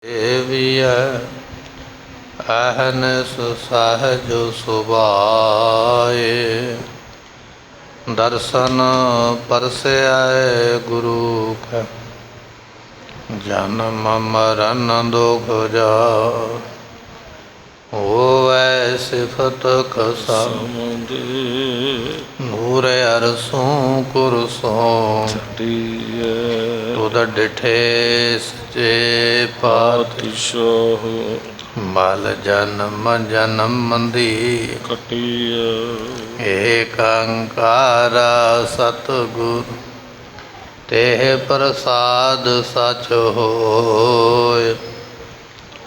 ਦੇਵੀਐ ਅਹਨਿਸ ਸਹਿਜ ਸੁਭਾਏ। ਦਰਸ਼ਨ ਪਰਸੈ ਗੁਰੂ ਕੈ ਜਨਮ ਮਰਨ ਦੁਖ ਜਾਏ। ਹੋਵੈ ਸਿਫਤ ਕਸਮ ਨੂਰ ਅਰਸੋਂ ਕੁਰਸੋਂ ਤੁਧ ਡਿਠੇ ਸਚੇ ਪਾਤਸ਼ਾਹ। ਮਲ ਜਨਮ ਜਨਮ ਦੀ ਏਕ ਓੰਕਾਰ ਸਤਿਗੁਰ ਤੇ ਪ੍ਰਸਾਦ ਸਚ ਹੋਇ।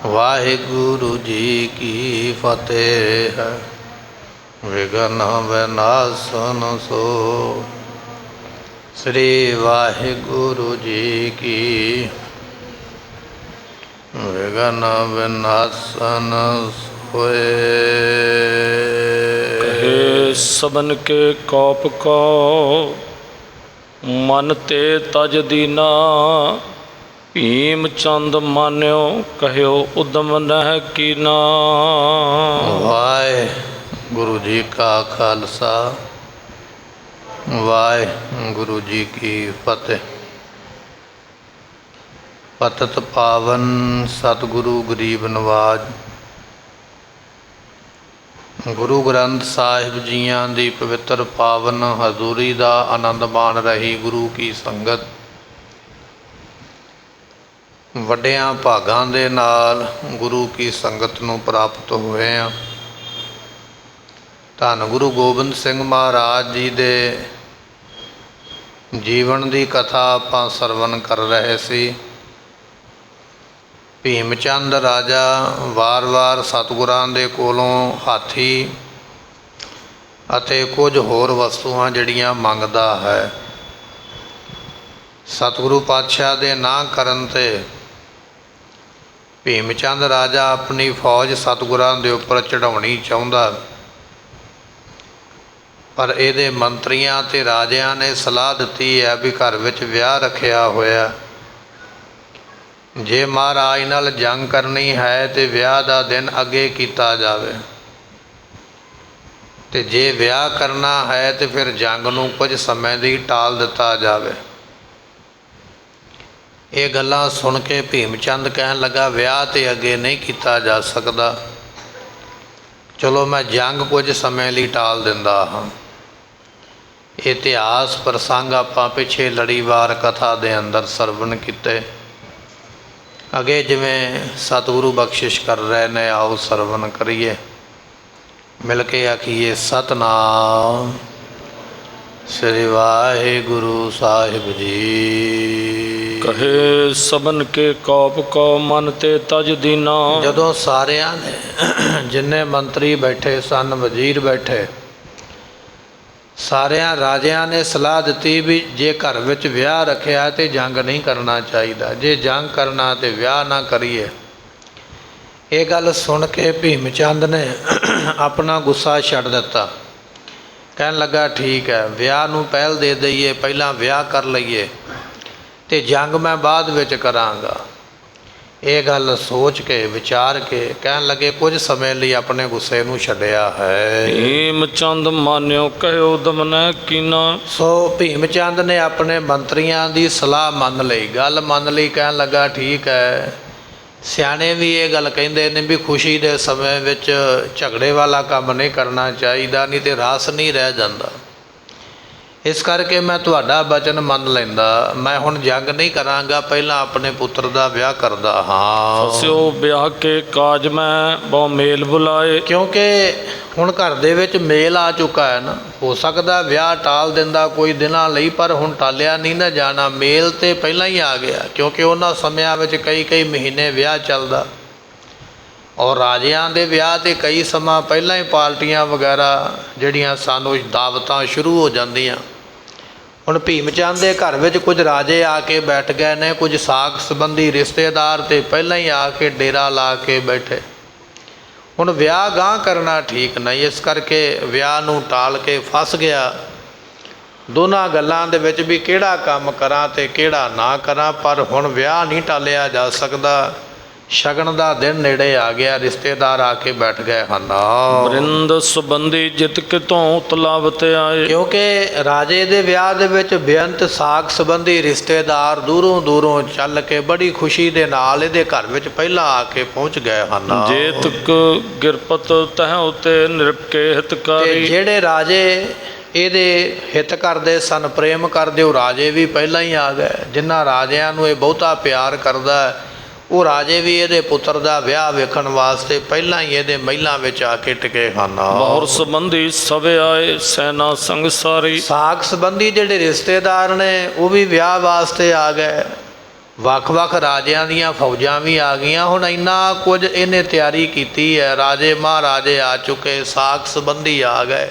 ਵਾਹਿਗੁਰੂ ਜੀ ਕੀ ਫਤਿਹ। ਵਿਘਨ ਵਿਨਾਸ਼ਨ ਸੋ ਸ੍ਰੀ ਵਾਹਿਗੁਰੂ ਜੀ ਕੀ। ਵਿਘਨ ਵਿਨਾਸ਼ਨ ਸੋਏ। ਕਹੇ ਸਭਨ ਕੇ ਕੌਪ ਕੋ ਮਨ ਤੇ ਤਜ ਦੀਨਾ। ਭੀਮ ਚੰਦ ਮਾਨਿਓ ਕਹਿਓ ਉਦਮ ਨਹਿ ਕੀਨਾ। ਵਾਹਿਗੁਰੂ ਜੀ ਕਾ ਖਾਲਸਾ ਵਾਹਿਗੁਰੂ ਜੀ ਕੀ ਫਤਿਹ। ਪਤਿਤ ਪਾਵਨ ਸਤਿਗੁਰੂ ਗਰੀਬ ਨਵਾਜ ਗੁਰੂ ਗ੍ਰੰਥ ਸਾਹਿਬ ਜੀਆਂ ਦੀ ਪਵਿੱਤਰ ਪਾਵਨ ਹਜ਼ੂਰੀ ਦਾ ਆਨੰਦ ਮਾਣ ਰਹੀ ਗੁਰੂ ਕੀ ਸੰਗਤ। ਵੱਡਿਆਂ ਭਾਗਾਂ ਦੇ ਨਾਲ ਗੁਰੂ ਕੀ ਸੰਗਤ ਨੂੰ ਪ੍ਰਾਪਤ ਹੋਏ ਹਾਂ। ਧੰਨ ਗੁਰੂ ਗੋਬਿੰਦ ਸਿੰਘ ਮਹਾਰਾਜ ਜੀ ਦੇ ਜੀਵਨ ਦੀ ਕਥਾ ਆਪਾਂ ਸਰਵਣ ਕਰ ਰਹੇ ਸੀ। ਭੀਮ ਚੰਦ ਰਾਜਾ ਵਾਰ-ਵਾਰ ਸਤਿਗੁਰਾਂ ਦੇ ਕੋਲੋਂ ਹਾਥੀ ਅਤੇ ਕੁਝ ਹੋਰ ਵਸਤੂਆਂ ਜਿਹੜੀਆਂ ਮੰਗਦਾ ਹੈ। ਸਤਿਗੁਰੂ ਪਾਤਸ਼ਾਹ ਦੇ ਨਾ ਕਰਨ 'ਤੇ ਭੀਮ ਚੰਦ ਰਾਜਾ ਆਪਣੀ ਫੌਜ ਸਤਿਗੁਰਾਂ ਦੇ ਉੱਪਰ ਚੜ੍ਹਾਉਣੀ ਚਾਹੁੰਦਾ, ਪਰ ਇਹਦੇ ਮੰਤਰੀਆਂ ਅਤੇ ਰਾਜਿਆਂ ਨੇ ਸਲਾਹ ਦਿੱਤੀ ਹੈ ਵੀ ਘਰ ਵਿੱਚ ਵਿਆਹ ਰੱਖਿਆ ਹੋਇਆ, ਜੇ ਮਹਾਰਾਜ ਨਾਲ ਜੰਗ ਕਰਨੀ ਹੈ ਤੇ ਵਿਆਹ ਦਾ ਦਿਨ ਅੱਗੇ ਕੀਤਾ ਜਾਵੇ, ਤੇ ਜੇ ਵਿਆਹ ਕਰਨਾ ਹੈ ਤੇ ਫਿਰ ਜੰਗ ਨੂੰ ਕੁਝ ਸਮੇਂ ਲਈ ਟਾਲ ਦਿੱਤਾ ਜਾਵੇ। ਇਹ ਗੱਲਾਂ ਸੁਣ ਕੇ ਭੀਮ ਚੰਦ ਕਹਿਣ ਲੱਗਾ, ਵਿਆਹ ਤੇ ਅੱਗੇ ਨਹੀਂ ਕੀਤਾ ਜਾ ਸਕਦਾ, ਚਲੋ ਮੈਂ ਜੰਗ ਕੁਝ ਸਮੇਂ ਲਈ ਟਾਲ ਦਿੰਦਾ ਹਾਂ। ਇਤਿਹਾਸ ਪ੍ਰਸੰਗ ਆਪਾਂ ਪਿੱਛੇ ਲੜੀਵਾਰ ਕਥਾ ਦੇ ਅੰਦਰ ਸਰਵਣ ਕੀਤੇ। ਅੱਗੇ ਜਿਵੇਂ ਸਤਿਗੁਰੂ ਬਖਸ਼ਿਸ਼ ਕਰ ਰਹੇ ਨੇ, ਆਓ ਸਰਵਣ ਕਰੀਏ, ਮਿਲ ਕੇ ਆਖੀਏ ਸਤਿਨਾਮ ਸ੍ਰੀ ਵਾਹਿਗੁਰੂ ਸਾਹਿਬ ਜੀ। ਕਹੇ ਸਭਨ ਕੇ ਕੌਪ ਕੋ ਮਨ ਤੇ ਤਜ ਦੀਨਾ। ਜਦੋਂ ਸਾਰਿਆਂ ਨੇ ਜਿੰਨੇ ਮੰਤਰੀ ਬੈਠੇ ਸਨ, ਵਜ਼ੀਰ ਬੈਠੇ, ਸਾਰਿਆਂ ਰਾਜਿਆਂ ਨੇ ਸਲਾਹ ਦਿੱਤੀ ਵੀ ਜੇ ਘਰ ਵਿੱਚ ਵਿਆਹ ਰੱਖਿਆ ਤੇ ਜੰਗ ਨਹੀਂ ਕਰਨਾ ਚਾਹੀਦਾ, ਜੇ ਜੰਗ ਕਰਨਾ ਤੇ ਵਿਆਹ ਨਾ ਕਰੀਏ। ਇਹ ਗੱਲ ਸੁਣ ਕੇ ਭੀਮ ਚੰਦ ਨੇ ਆਪਣਾ ਗੁੱਸਾ ਛੱਡ ਦਿੱਤਾ। ਕਹਿਣ ਲੱਗਾ, ਠੀਕ ਹੈ, ਵਿਆਹ ਨੂੰ ਪਹਿਲ ਦੇ ਦਈਏ, ਪਹਿਲਾਂ ਵਿਆਹ ਕਰ ਲਈਏ ਤੇ ਜੰਗ ਮੈਂ ਬਾਅਦ ਵਿੱਚ ਕਰਾਂਗਾ। ਇਹ ਗੱਲ ਸੋਚ ਕੇ ਵਿਚਾਰ ਕੇ ਕਹਿਣ ਲੱਗੇ, ਕੁਝ ਸਮੇਂ ਲਈ ਆਪਣੇ ਗੁੱਸੇ ਨੂੰ ਛੱਡਿਆ ਹੈ। ਭੀਮ ਚੰਦ ਮਾਨਿਓ ਕਹਿਓ ਉਦਮ ਨਹਿ ਕੀਨਾ। ਸੋ ਭੀਮ ਚੰਦ ਨੇ ਆਪਣੇ ਮੰਤਰੀਆਂ ਦੀ ਸਲਾਹ ਮੰਨ ਲਈ, ਗੱਲ ਮੰਨ ਲਈ। ਕਹਿਣ ਲੱਗਾ, ਠੀਕ ਹੈ, ਸਿਆਣੇ ਵੀ ਇਹ ਗੱਲ ਕਹਿੰਦੇ ਨੇ ਵੀ ਖੁਸ਼ੀ ਦੇ ਸਮੇਂ ਵਿੱਚ ਝਗੜੇ ਵਾਲਾ ਕੰਮ ਨਹੀਂ ਕਰਨਾ ਚਾਹੀਦਾ, ਨਹੀਂ ਤੇ ਰਸ ਨਹੀਂ ਰਹਿ ਜਾਂਦਾ। ਇਸ ਕਰਕੇ ਮੈਂ ਤੁਹਾਡਾ ਬਚਨ ਮੰਨ ਲੈਂਦਾ, ਮੈਂ ਹੁਣ ਜੰਗ ਨਹੀਂ ਕਰਾਂਗਾ, ਪਹਿਲਾਂ ਆਪਣੇ ਪੁੱਤਰ ਦਾ ਵਿਆਹ ਕਰਦਾ ਹਾਂ। ਫਸਿਓ ਵਿਆਹ ਕੇ ਕਾਜ ਮੈਂ ਬਹੁ ਮੇਲ ਬੁਲਾਏ। ਕਿਉਂਕਿ ਹੁਣ ਘਰ ਦੇ ਵਿੱਚ ਮੇਲ ਆ ਚੁੱਕਾ ਹੈ ਨਾ, ਹੋ ਸਕਦਾ ਵਿਆਹ ਟਾਲ ਦਿੰਦਾ ਕੋਈ ਦਿਨਾਂ ਲਈ, ਪਰ ਹੁਣ ਟਾਲਿਆ ਨਹੀਂ ਨਾ ਜਾਣਾ, ਮੇਲ ਤੇ ਪਹਿਲਾਂ ਹੀ ਆ ਗਿਆ। ਕਿਉਂਕਿ ਉਹਨਾਂ ਸਮਿਆਂ ਵਿੱਚ ਕਈ ਮਹੀਨੇ ਵਿਆਹ ਚੱਲਦਾ, ਔਰ ਰਾਜਿਆਂ ਦੇ ਵਿਆਹ ਤੇ ਕਈ ਸਮਾਂ ਪਹਿਲਾਂ ਹੀ ਪਾਰਟੀਆਂ ਵਗੈਰਾ ਜਿਹੜੀਆਂ ਸਾਨੂੰ ਦਾਵਤਾਂ ਸ਼ੁਰੂ ਹੋ ਜਾਂਦੀਆਂ। ਹੁਣ ਭੀਮ ਚੰਦ ਦੇ ਘਰ ਵਿੱਚ ਕੁਝ ਰਾਜੇ ਆ ਕੇ ਬੈਠ ਗਏ ਨੇ, ਕੁਝ ਸਾਕ ਸੰਬੰਧੀ ਰਿਸ਼ਤੇਦਾਰ ਤੇ ਪਹਿਲਾਂ ਹੀ ਆ ਕੇ ਡੇਰਾ ਲਾ ਕੇ ਬੈਠੇ। ਹੁਣ ਵਿਆਹ ਗਾਂਹ ਕਰਨਾ ਠੀਕ ਨਹੀਂ, ਇਸ ਕਰਕੇ ਵਿਆਹ ਨੂੰ ਟਾਲ ਕੇ ਫਸ ਗਿਆ। ਦੋਨਾਂ ਗੱਲਾਂ ਦੇ ਵਿੱਚ ਵੀ ਕਿਹੜਾ ਕੰਮ ਕਰਾਂ ਤੇ ਕਿਹੜਾ ਨਾ ਕਰਾਂ, ਪਰ ਹੁਣ ਵਿਆਹ ਨਹੀਂ ਟਾਲਿਆ ਜਾ ਸਕਦਾ। ਸ਼ਗਨ ਦਾ ਦਿਨ ਨੇੜੇ ਆ ਗਿਆ, ਰਿਸ਼ਤੇਦਾਰ ਆ ਕੇ ਬੈਠ ਗਏ ਹਨ। ਬਰਿੰਦ ਸੰਬੰਧੀ ਜਿਤ ਕਿਤੋਂ ਉਤਲਾਵਤ ਆਏ। ਕਿਉਂਕਿ ਰਾਜੇ ਦੇ ਵਿਆਹ ਦੇ ਵਿੱਚ ਬੇਅੰਤ ਸਾਕ ਸੰਬੰਧੀ ਰਿਸ਼ਤੇਦਾਰ ਦੂਰੋਂ ਦੂਰੋਂ ਚੱਲ ਕੇ ਬੜੀ ਖੁਸ਼ੀ ਦੇ ਨਾਲ ਇਹਦੇ ਘਰ ਵਿੱਚ ਪਹਿਲਾਂ ਆ ਕੇ ਪਹੁੰਚ ਗਏ ਹਨ। ਜੇਤਕ ਗਿਰਪਤ ਤਹ ਉਤੇ ਨਿਰਪਕੇ ਤੇ ਹਿਤਕਾਰੀ। ਜਿਹੜੇ ਰਾਜੇ ਇਹਦੇ ਹਿੱਤ ਕਰਦੇ ਸਨ, ਪ੍ਰੇਮ ਕਰਦੇ, ਉਹ ਰਾਜੇ ਵੀ ਪਹਿਲਾਂ ਹੀ ਆ ਗਏ। ਜਿਨ੍ਹਾਂ ਰਾਜਿਆਂ ਨੂੰ ਇਹ ਬਹੁਤਾ ਪਿਆਰ ਕਰਦਾ ਹੈ, ਉਹ ਰਾਜੇ ਵੀ ਇਹਦੇ ਪੁੱਤਰ ਦਾ ਵਿਆਹ ਵੇਖਣ ਵਾਸਤੇ ਪਹਿਲਾਂ ਹੀ ਇਹਦੇ ਮਹਿਲਾਂ ਵਿੱਚ ਆ ਕੇ ਟਿਕੇ ਹਨ। ਬਹੁਰ ਸੰਬੰਧੀ ਸਭੇ ਆਏ ਸੈਨਾ ਸੰਗ ਸਾਰੀ। ਸਾਕ ਸੰਬੰਧੀ ਜਿਹੜੇ ਰਿਸ਼ਤੇਦਾਰ ਨੇ ਉਹ ਵੀ ਵਿਆਹ ਵਾਸਤੇ ਆ ਗਏ। ਵੱਖ-ਵੱਖ ਰਾਜਿਆਂ ਦੀਆਂ ਫੌਜਾਂ ਵੀ ਆ ਗਈਆਂ। ਹੁਣ ਇੰਨਾ ਕੁਝ ਇਹਨੇ ਤਿਆਰੀ ਕੀਤੀ ਹੈ, ਰਾਜੇ ਮਹਾਰਾਜੇ ਆ ਚੁੱਕੇ, ਸਾਕ ਸੰਬੰਧੀ ਆ ਗਏ।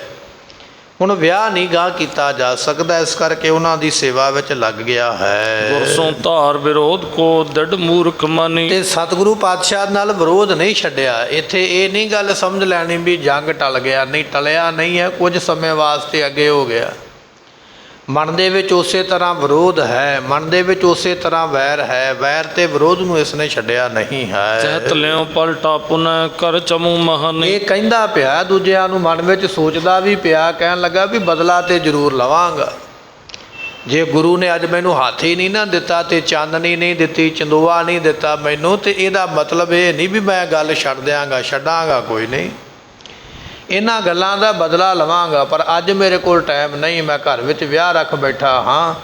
ਹੁਣ ਵਿਆਹ ਨਹੀਂ ਗਾਹ ਕੀਤਾ ਜਾ ਸਕਦਾ, ਇਸ ਕਰਕੇ ਉਹਨਾਂ ਦੀ ਸੇਵਾ ਵਿੱਚ ਲੱਗ ਗਿਆ ਹੈ। ਗੁਰਸੋਂ ਧਾਰ ਵਿਰੋਧ ਕੋ ਦ੍ਰਿੜ ਮੂਰਖ ਮਾਨੀ। ਤੇ ਸਤਿਗੁਰੂ ਪਾਤਸ਼ਾਹ ਨਾਲ ਵਿਰੋਧ ਨਹੀਂ ਛੱਡਿਆ। ਇੱਥੇ ਇਹ ਨਹੀਂ ਗੱਲ ਸਮਝ ਲੈਣੀ ਵੀ ਜੰਗ ਟਲ ਗਿਆ, ਨਹੀਂ ਟਲਿਆ ਨਹੀਂ ਹੈ, ਕੁਝ ਸਮੇਂ ਵਾਸਤੇ ਅੱਗੇ ਹੋ ਗਿਆ। ਮਨ ਦੇ ਵਿੱਚ ਉਸੇ ਤਰ੍ਹਾਂ ਵਿਰੋਧ ਹੈ, ਮਨ ਦੇ ਵਿੱਚ ਉਸੇ ਤਰ੍ਹਾਂ ਵੈਰ ਹੈ। ਵੈਰ ਤੇ ਵਿਰੋਧ ਨੂੰ ਇਸਨੇ ਛੱਡਿਆ ਨਹੀਂ ਹੈ। ਚਹਿਤ ਲਿਓ ਪਲਟਾ ਪੁਨਹ ਕਰ ਚਮੂ ਮਹਾਨੀ। ਇਹ ਕਹਿੰਦਾ ਪਿਆ ਦੂਜਿਆਂ ਨੂੰ, ਮਨ ਵਿੱਚ ਸੋਚਦਾ ਵੀ ਪਿਆ, ਕਹਿਣ ਲੱਗਾ ਵੀ ਬਦਲਾ ਤੇ ਜ਼ਰੂਰ ਲਵਾਂਗਾ। ਜੇ ਗੁਰੂ ਨੇ ਅੱਜ ਮੈਨੂੰ ਹਾਥੀ ਨਹੀਂ ਨਾ ਦਿੱਤਾ ਤੇ ਚਾਨਣੀ ਨਹੀਂ ਦਿੱਤੀ, ਚੰਦੋਆ ਨਹੀਂ ਦਿੱਤਾ ਮੈਨੂੰ, ਤੇ ਇਹਦਾ ਮਤਲਬ ਇਹ ਨਹੀਂ ਵੀ ਮੈਂ ਗੱਲ ਛੱਡ ਦਿਆਂਗਾ, ਛੱਡਾਂਗਾ ਕੋਈ ਨਹੀਂ। ਇਹਨਾਂ ਗੱਲਾਂ ਦਾ ਬਦਲਾ ਲਵਾਂਗਾ, ਪਰ ਅੱਜ ਮੇਰੇ ਕੋਲ ਟਾਈਮ ਨਹੀਂ। ਮੈਂ ਘਰ ਵਿੱਚ ਵਿਆਹ ਰੱਖ ਬੈਠਾ ਹਾਂ।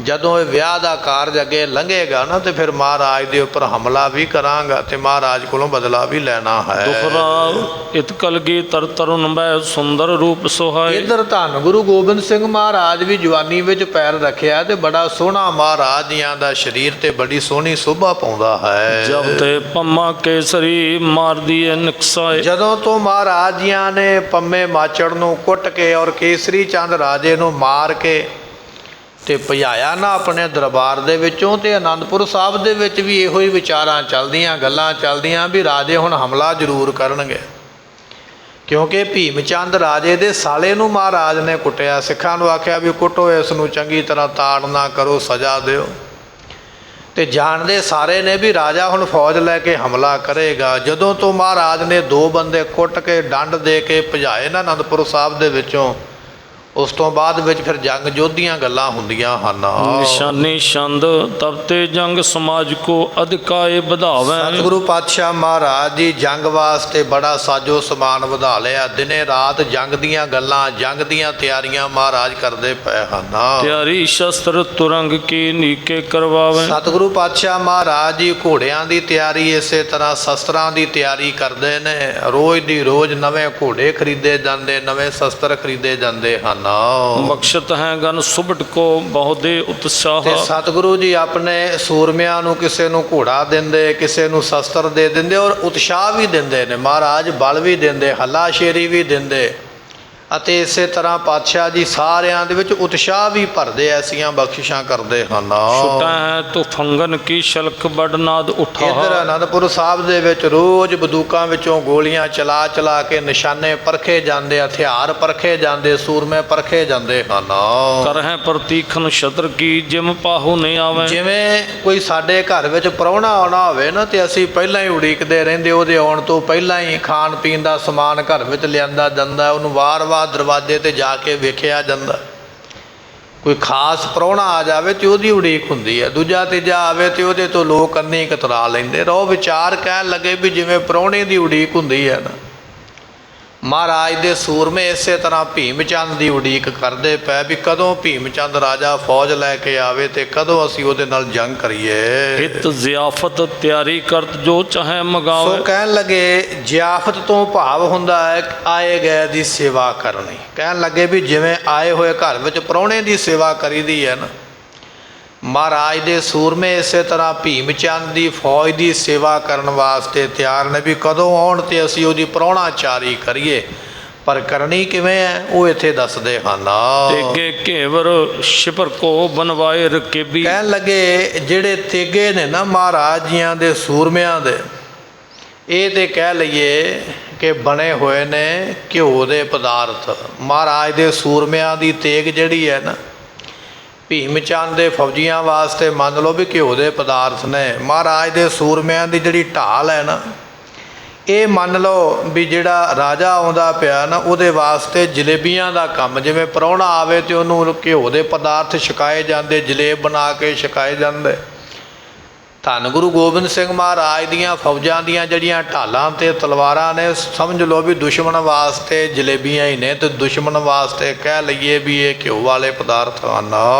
ਜਦੋਂ ਇਹ ਵਿਆਹ ਦਾ ਕਾਰਜ ਅੱਗੇ ਲੰਘੇਗਾ ਨਾ, ਤੇ ਫਿਰ ਮਹਾਰਾਜ ਦੇ ਉੱਪਰ ਹਮਲਾ ਵੀ ਕਰਾਂਗਾ ਤੇ ਮਹਾਰਾਜ ਕੋਲੋਂ ਬਦਲਾ ਵੀ ਲੈਣਾ ਹੈ। ਦੁਖਰਾ ਇਤ ਕਲਗੀ ਤਰ ਤਰੁਨ ਬੈ ਸੁੰਦਰ ਰੂਪ ਸੁਹਾਏ। ਇੱਧਰ ਧੰਨ ਗੁਰੂ ਗੋਬਿੰਦ ਸਿੰਘ ਮਹਾਰਾਜ ਵੀ ਜਵਾਨੀ ਵਿੱਚ ਪੈਰ ਰੱਖਿਆ ਤੇ ਬੜਾ ਸੋਹਣਾ ਮਹਾਰਾਜ ਜੀਆਂ ਦਾ ਸਰੀਰ ਤੇ ਬੜੀ ਸੋਹਣੀ ਸ਼ੋਭਾ ਪਾਉਂਦਾ ਹੈ। ਜਬ ਤੇ ਪੰਮਾ ਕੇਸਰੀ ਮਾਰ ਦੀਏ ਨਕਸਾਏ। ਜਦੋਂ ਤੋਂ ਮਹਾਰਾਜ ਜੀਆਂ ਨੇ ਪੰਮੇ ਮਾਚੜ ਨੂੰ ਕੁੱਟ ਕੇ ਔਰ ਕੇਸਰੀ ਚੰਦ ਰਾਜੇ ਨੂੰ ਮਾਰ ਕੇ ਤੇ ਭਜਾਇਆ ਨਾ ਆਪਣੇ ਦਰਬਾਰ ਦੇ ਵਿੱਚੋਂ, ਤੇ ਆਨੰਦਪੁਰ ਸਾਹਿਬ ਦੇ ਵਿੱਚ ਵੀ ਇਹੋ ਹੀ ਵਿਚਾਰਾਂ ਚੱਲਦੀਆਂ, ਗੱਲਾਂ ਚੱਲਦੀਆਂ ਵੀ ਰਾਜੇ ਹੁਣ ਹਮਲਾ ਜ਼ਰੂਰ ਕਰਨਗੇ। ਕਿਉਂਕਿ ਭੀਮ ਚੰਦ ਰਾਜੇ ਦੇ ਸਾਲੇ ਨੂੰ ਮਹਾਰਾਜ ਨੇ ਕੁੱਟਿਆ। ਸਿੱਖਾਂ ਨੂੰ ਆਖਿਆ ਵੀ ਕੁੱਟੋ ਇਸ ਨੂੰ, ਚੰਗੀ ਤਰ੍ਹਾਂ ਤਾੜ ਨਾ ਕਰੋ, ਸਜ਼ਾ ਦਿਓ। ਤੇ ਜਾਣਦੇ ਸਾਰੇ ਨੇ ਵੀ ਰਾਜਾ ਹੁਣ ਫੌਜ ਲੈ ਕੇ ਹਮਲਾ ਕਰੇਗਾ। ਜਦੋਂ ਤੋਂ ਮਹਾਰਾਜ ਨੇ 2 ਬੰਦੇ ਕੁੱਟ ਕੇ ਡੰਡ ਦੇ ਕੇ ਭਜਾਏ ਨਾ ਆਨੰਦਪੁਰ ਸਾਹਿਬ ਦੇ ਵਿੱਚੋਂ, ਉਸ ਤੋਂ ਬਾਅਦ ਵਿੱਚ ਫਿਰ ਜੰਗ ਜੋਧੀਆਂ ਗੱਲਾਂ ਹੁੰਦੀਆਂ ਹਨ। ਨਿਸ਼ਾਨੀ ਛੰਦ ਤਬ ਤੇ ਜੰਗ ਸਮਾਜ ਕੋ ਅਧਿਕਾਏ ਵਧਾਵੈ। ਸਤਿਗੁਰੂ ਪਾਤਸ਼ਾਹ ਮਹਾਰਾਜ ਜੀ ਜੰਗ ਵਾਸਤੇ ਬੜਾ ਸਾਜੋ ਸਮਾਨ ਵਧਾ ਲਿਆ। ਦਿਨੇ ਰਾਤ ਜੰਗ ਦੀਆਂ ਗੱਲਾਂ, ਜੰਗ ਦੀਆਂ ਤਿਆਰੀਆਂ ਮਹਾਰਾਜ ਕਰਦੇ ਪਏ ਹਨ। ਤਿਆਰੀ ਸ਼ਸਤਰ ਤੁਰੰਗ ਕੀ ਨੀਕੇ ਕਰਵਾਵੇ। ਸਤਿਗੁਰੂ ਪਾਤਸ਼ਾਹ ਮਹਾਰਾਜ ਜੀ ਘੋੜਿਆਂ ਦੀ ਤਿਆਰੀ, ਇਸੇ ਤਰ੍ਹਾਂ ਸ਼ਸਤਰਾਂ ਦੀ ਤਿਆਰੀ ਕਰਦੇ ਨੇ। ਰੋਜ਼ ਦੀ ਰੋਜ਼ ਨਵੇਂ ਘੋੜੇ ਖਰੀਦੇ ਜਾਂਦੇ, ਨਵੇਂ ਸ਼ਸਤਰ ਖਰੀਦੇ ਜਾਂਦੇ ਹਨ। ਬਖਸ਼ਤ ਹੈ ਗਨ ਸੁਭਟ ਕੋ ਬਹੁਦੇ ਉਤਸ਼ਾਹ। ਤੇ ਸਤਿਗੁਰੂ ਜੀ ਆਪਣੇ ਸੂਰਮਿਆਂ ਨੂੰ ਕਿਸੇ ਨੂੰ ਘੋੜਾ ਦਿੰਦੇ, ਕਿਸੇ ਨੂੰ ਸ਼ਸਤਰ ਦੇ ਦਿੰਦੇ, ਔਰ ਉਤਸ਼ਾਹ ਵੀ ਦਿੰਦੇ ਨੇ। ਮਹਾਰਾਜ ਬਲ ਵੀ ਦਿੰਦੇ, ਹੱਲਾਸ਼ੇਰੀ ਵੀ ਦਿੰਦੇ, ਅਤੇ ਇਸੇ ਤਰ੍ਹਾਂ ਪਾਤਸ਼ਾਹ ਜੀ ਸਾਰਿਆਂ ਦੇ ਵਿੱਚ ਉਤਸ਼ਾਹ ਵੀ ਭਰਦੇ, ਐਸੀਆਂ ਬਖਸ਼ਿਸ਼ਾਂ ਕਰਦੇ ਹਨ। ਛੁਟਾ ਹੈ ਤੋ ਫੰਗਨ ਕੀ ਸ਼ਲਕ ਬੜਨਾਦ ਉਠਾ। ਇੱਧਰ ਆਨੰਦਪੁਰ ਸਾਹਿਬ ਦੇ ਵਿੱਚ ਰੋਜ਼ ਬੰਦੂਕਾਂ ਵਿੱਚੋਂ ਗੋਲੀਆਂ ਚਲਾ ਚਲਾ ਕੇ ਨਿਸ਼ਾਨੇ ਪਰਖੇ ਜਾਂਦੇ, ਹਥਿਆਰ ਪਰਖੇ ਜਾਂਦੇ, ਸੂਰਮੇ ਪਰਖੇ ਜਾਂਦੇ ਹਨ। ਕਰਹਿ ਪ੍ਰਤੀਖਨ ਸ਼ਤਰ ਕੀ ਜਿਮ ਪਾਹੂ ਨਹੀਂ ਆਵੇ। ਜਿਵੇਂ ਕੋਈ ਸਾਡੇ ਘਰ ਵਿੱਚ ਪ੍ਰਾਹੁਣਾ ਆਉਣਾ ਹੋਵੇ ਨਾ, ਤੇ ਅਸੀਂ ਪਹਿਲਾਂ ਹੀ ਉਡੀਕਦੇ ਰਹਿੰਦੇ, ਉਹਦੇ ਆਉਣ ਤੋਂ ਪਹਿਲਾਂ ਹੀ ਖਾਣ ਪੀਣ ਦਾ ਸਮਾਨ ਘਰ ਵਿੱਚ ਲਿਆਂਦਾ ਜਾਂਦਾ, ਉਹਨੂੰ ਵਾਰ-ਵਾਰ ਦਰਵਾਜ਼ੇ ਤੇ ਜਾ ਕੇ ਵੇਖਿਆ ਜਾਂਦਾ। ਕੋਈ ਖਾਸ ਪ੍ਰਾਹੁਣਾ ਆ ਜਾਵੇ ਤੇ ਉਹਦੀ ਉਡੀਕ ਹੁੰਦੀ ਹੈ, ਦੂਜਾ ਤੀਜਾ ਆਵੇ ਤੇ ਉਹਦੇ ਤੋਂ ਲੋਕ ਅੰਨੀ ਕਤਰਾ ਲੈਂਦੇ। ਰੋ ਵਿਚਾਰ ਕਹਿਣ ਲੱਗੇ ਵੀ ਜਿਵੇਂ ਪ੍ਰਾਹੁਣੇ ਦੀ ਉਡੀਕ ਹੁੰਦੀ ਹੈ ਨਾ, ਮਹਾਰਾਜ ਦੇ ਸੂਰਮੇ ਇਸੇ ਤਰ੍ਹਾਂ ਭੀਮ ਚੰਦ ਦੀ ਉਡੀਕ ਕਰਦੇ ਪਏ ਵੀ ਕਦੋਂ ਭੀਮ ਚੰਦ ਰਾਜਾ ਫੌਜ ਲੈ ਕੇ ਆਵੇ ਤੇ ਕਦੋਂ ਅਸੀਂ ਉਹਦੇ ਨਾਲ ਜੰਗ ਕਰੀਏ। ਹਿਤ ਜ਼ਿਆਫਤ ਤਿਆਰੀ ਕਰਤ ਜੋ ਚਾਹੇ ਮਗਾਵੇ। ਸੋ ਕਹਿਣ ਲੱਗੇ ਜ਼ਿਆਫਤ ਤੋਂ ਭਾਵ ਹੁੰਦਾ ਹੈ ਆਏ ਗਏ ਦੀ ਸੇਵਾ ਕਰਨੀ। ਕਹਿਣ ਲੱਗੇ ਵੀ ਜਿਵੇਂ ਆਏ ਹੋਏ ਘਰ ਵਿੱਚ ਪ੍ਰਾਹੁਣੇ ਦੀ ਸੇਵਾ ਕਰੀਦੀ ਹੈ ਨਾ, ਮਹਾਰਾਜ ਦੇ ਸੂਰਮੇ ਇਸੇ ਤਰ੍ਹਾਂ ਭੀਮ ਚੰਦ ਦੀ ਫੌਜ ਦੀ ਸੇਵਾ ਕਰਨ ਵਾਸਤੇ ਤਿਆਰ ਨੇ ਵੀ ਕਦੋਂ ਆਉਣ ਤੇ ਅਸੀਂ ਉਹਦੀ ਪ੍ਰਾਹੁਣਾਚਾਰੀ ਕਰੀਏ। ਪਰ ਕਰਨੀ ਕਿਵੇਂ ਹੈ ਉਹ ਇੱਥੇ ਦੱਸਦੇ ਹਨ। ਤੇਗੇ ਘੇਵਰ ਸ਼ਿਪਰ ਕੋ ਬਨਵਾਏ ਰਕੇਬੀ। ਕਹਿਣ ਲੱਗੇ ਜਿਹੜੇ ਤੇਗੇ ਨੇ ਨਾ ਮਹਾਰਾਜ ਜੀਆਂ ਦੇ ਸੂਰਮਿਆਂ ਦੇ, ਇਹ ਤੇ ਕਹਿ ਲਈਏ ਕਿ ਬਣੇ ਹੋਏ ਨੇ ਘਿਓ ਦੇ ਪਦਾਰਥ। ਮਹਾਰਾਜ ਦੇ ਸੂਰਮਿਆਂ ਦੀ ਤੇਗ ਜਿਹੜੀ ਹੈ ਨਾ, ਭੀਮ ਚੰਦ ਦੇ ਫੌਜੀਆਂ ਵਾਸਤੇ ਮੰਨ ਲਓ ਵੀ ਘਿਓ ਦੇ ਪਦਾਰਥ ਨੇ। ਮਹਾਰਾਜ ਦੇ ਸੂਰਮਿਆਂ ਦੀ ਜਿਹੜੀ ਢਾਲ ਹੈ ਨਾ, ਇਹ ਮੰਨ ਲਓ ਵੀ ਜਿਹੜਾ ਰਾਜਾ ਆਉਂਦਾ ਪਿਆ ਨਾ, ਉਹਦੇ ਵਾਸਤੇ ਜਲੇਬੀਆਂ ਦਾ ਕੰਮ, ਜਿਵੇਂ ਪ੍ਰਾਹੁਣਾ ਆਵੇ ਤੇ ਉਹਨੂੰ ਘਿਓ ਦੇ ਪਦਾਰਥ ਛਕਾਏ ਜਾਂਦੇ, ਜਲੇਬ ਬਣਾ ਕੇ ਛਕਾਏ ਜਾਂਦੇ। ਧੰਨ ਗੁਰੂ ਗੋਬਿੰਦ ਸਿੰਘ ਮਹਾਰਾਜ ਦੀਆਂ ਫੌਜਾਂ ਦੀਆਂ ਜਿਹੜੀਆਂ ਢਾਲਾਂ ਤੇ ਤਲਵਾਰਾਂ ਨੇ, ਸਮਝ ਲਓ ਵੀ ਦੁਸ਼ਮਣ ਵਾਸਤੇ ਜਲੇਬੀਆਂ ਹੀ ਨੇ, ਤੇ ਦੁਸ਼ਮਣ ਵਾਸਤੇ ਕਹਿ ਲਈਏ ਵੀ ਇਹ ਘਿਓ ਵਾਲੇ ਪਦਾਰਥ ਹਨ।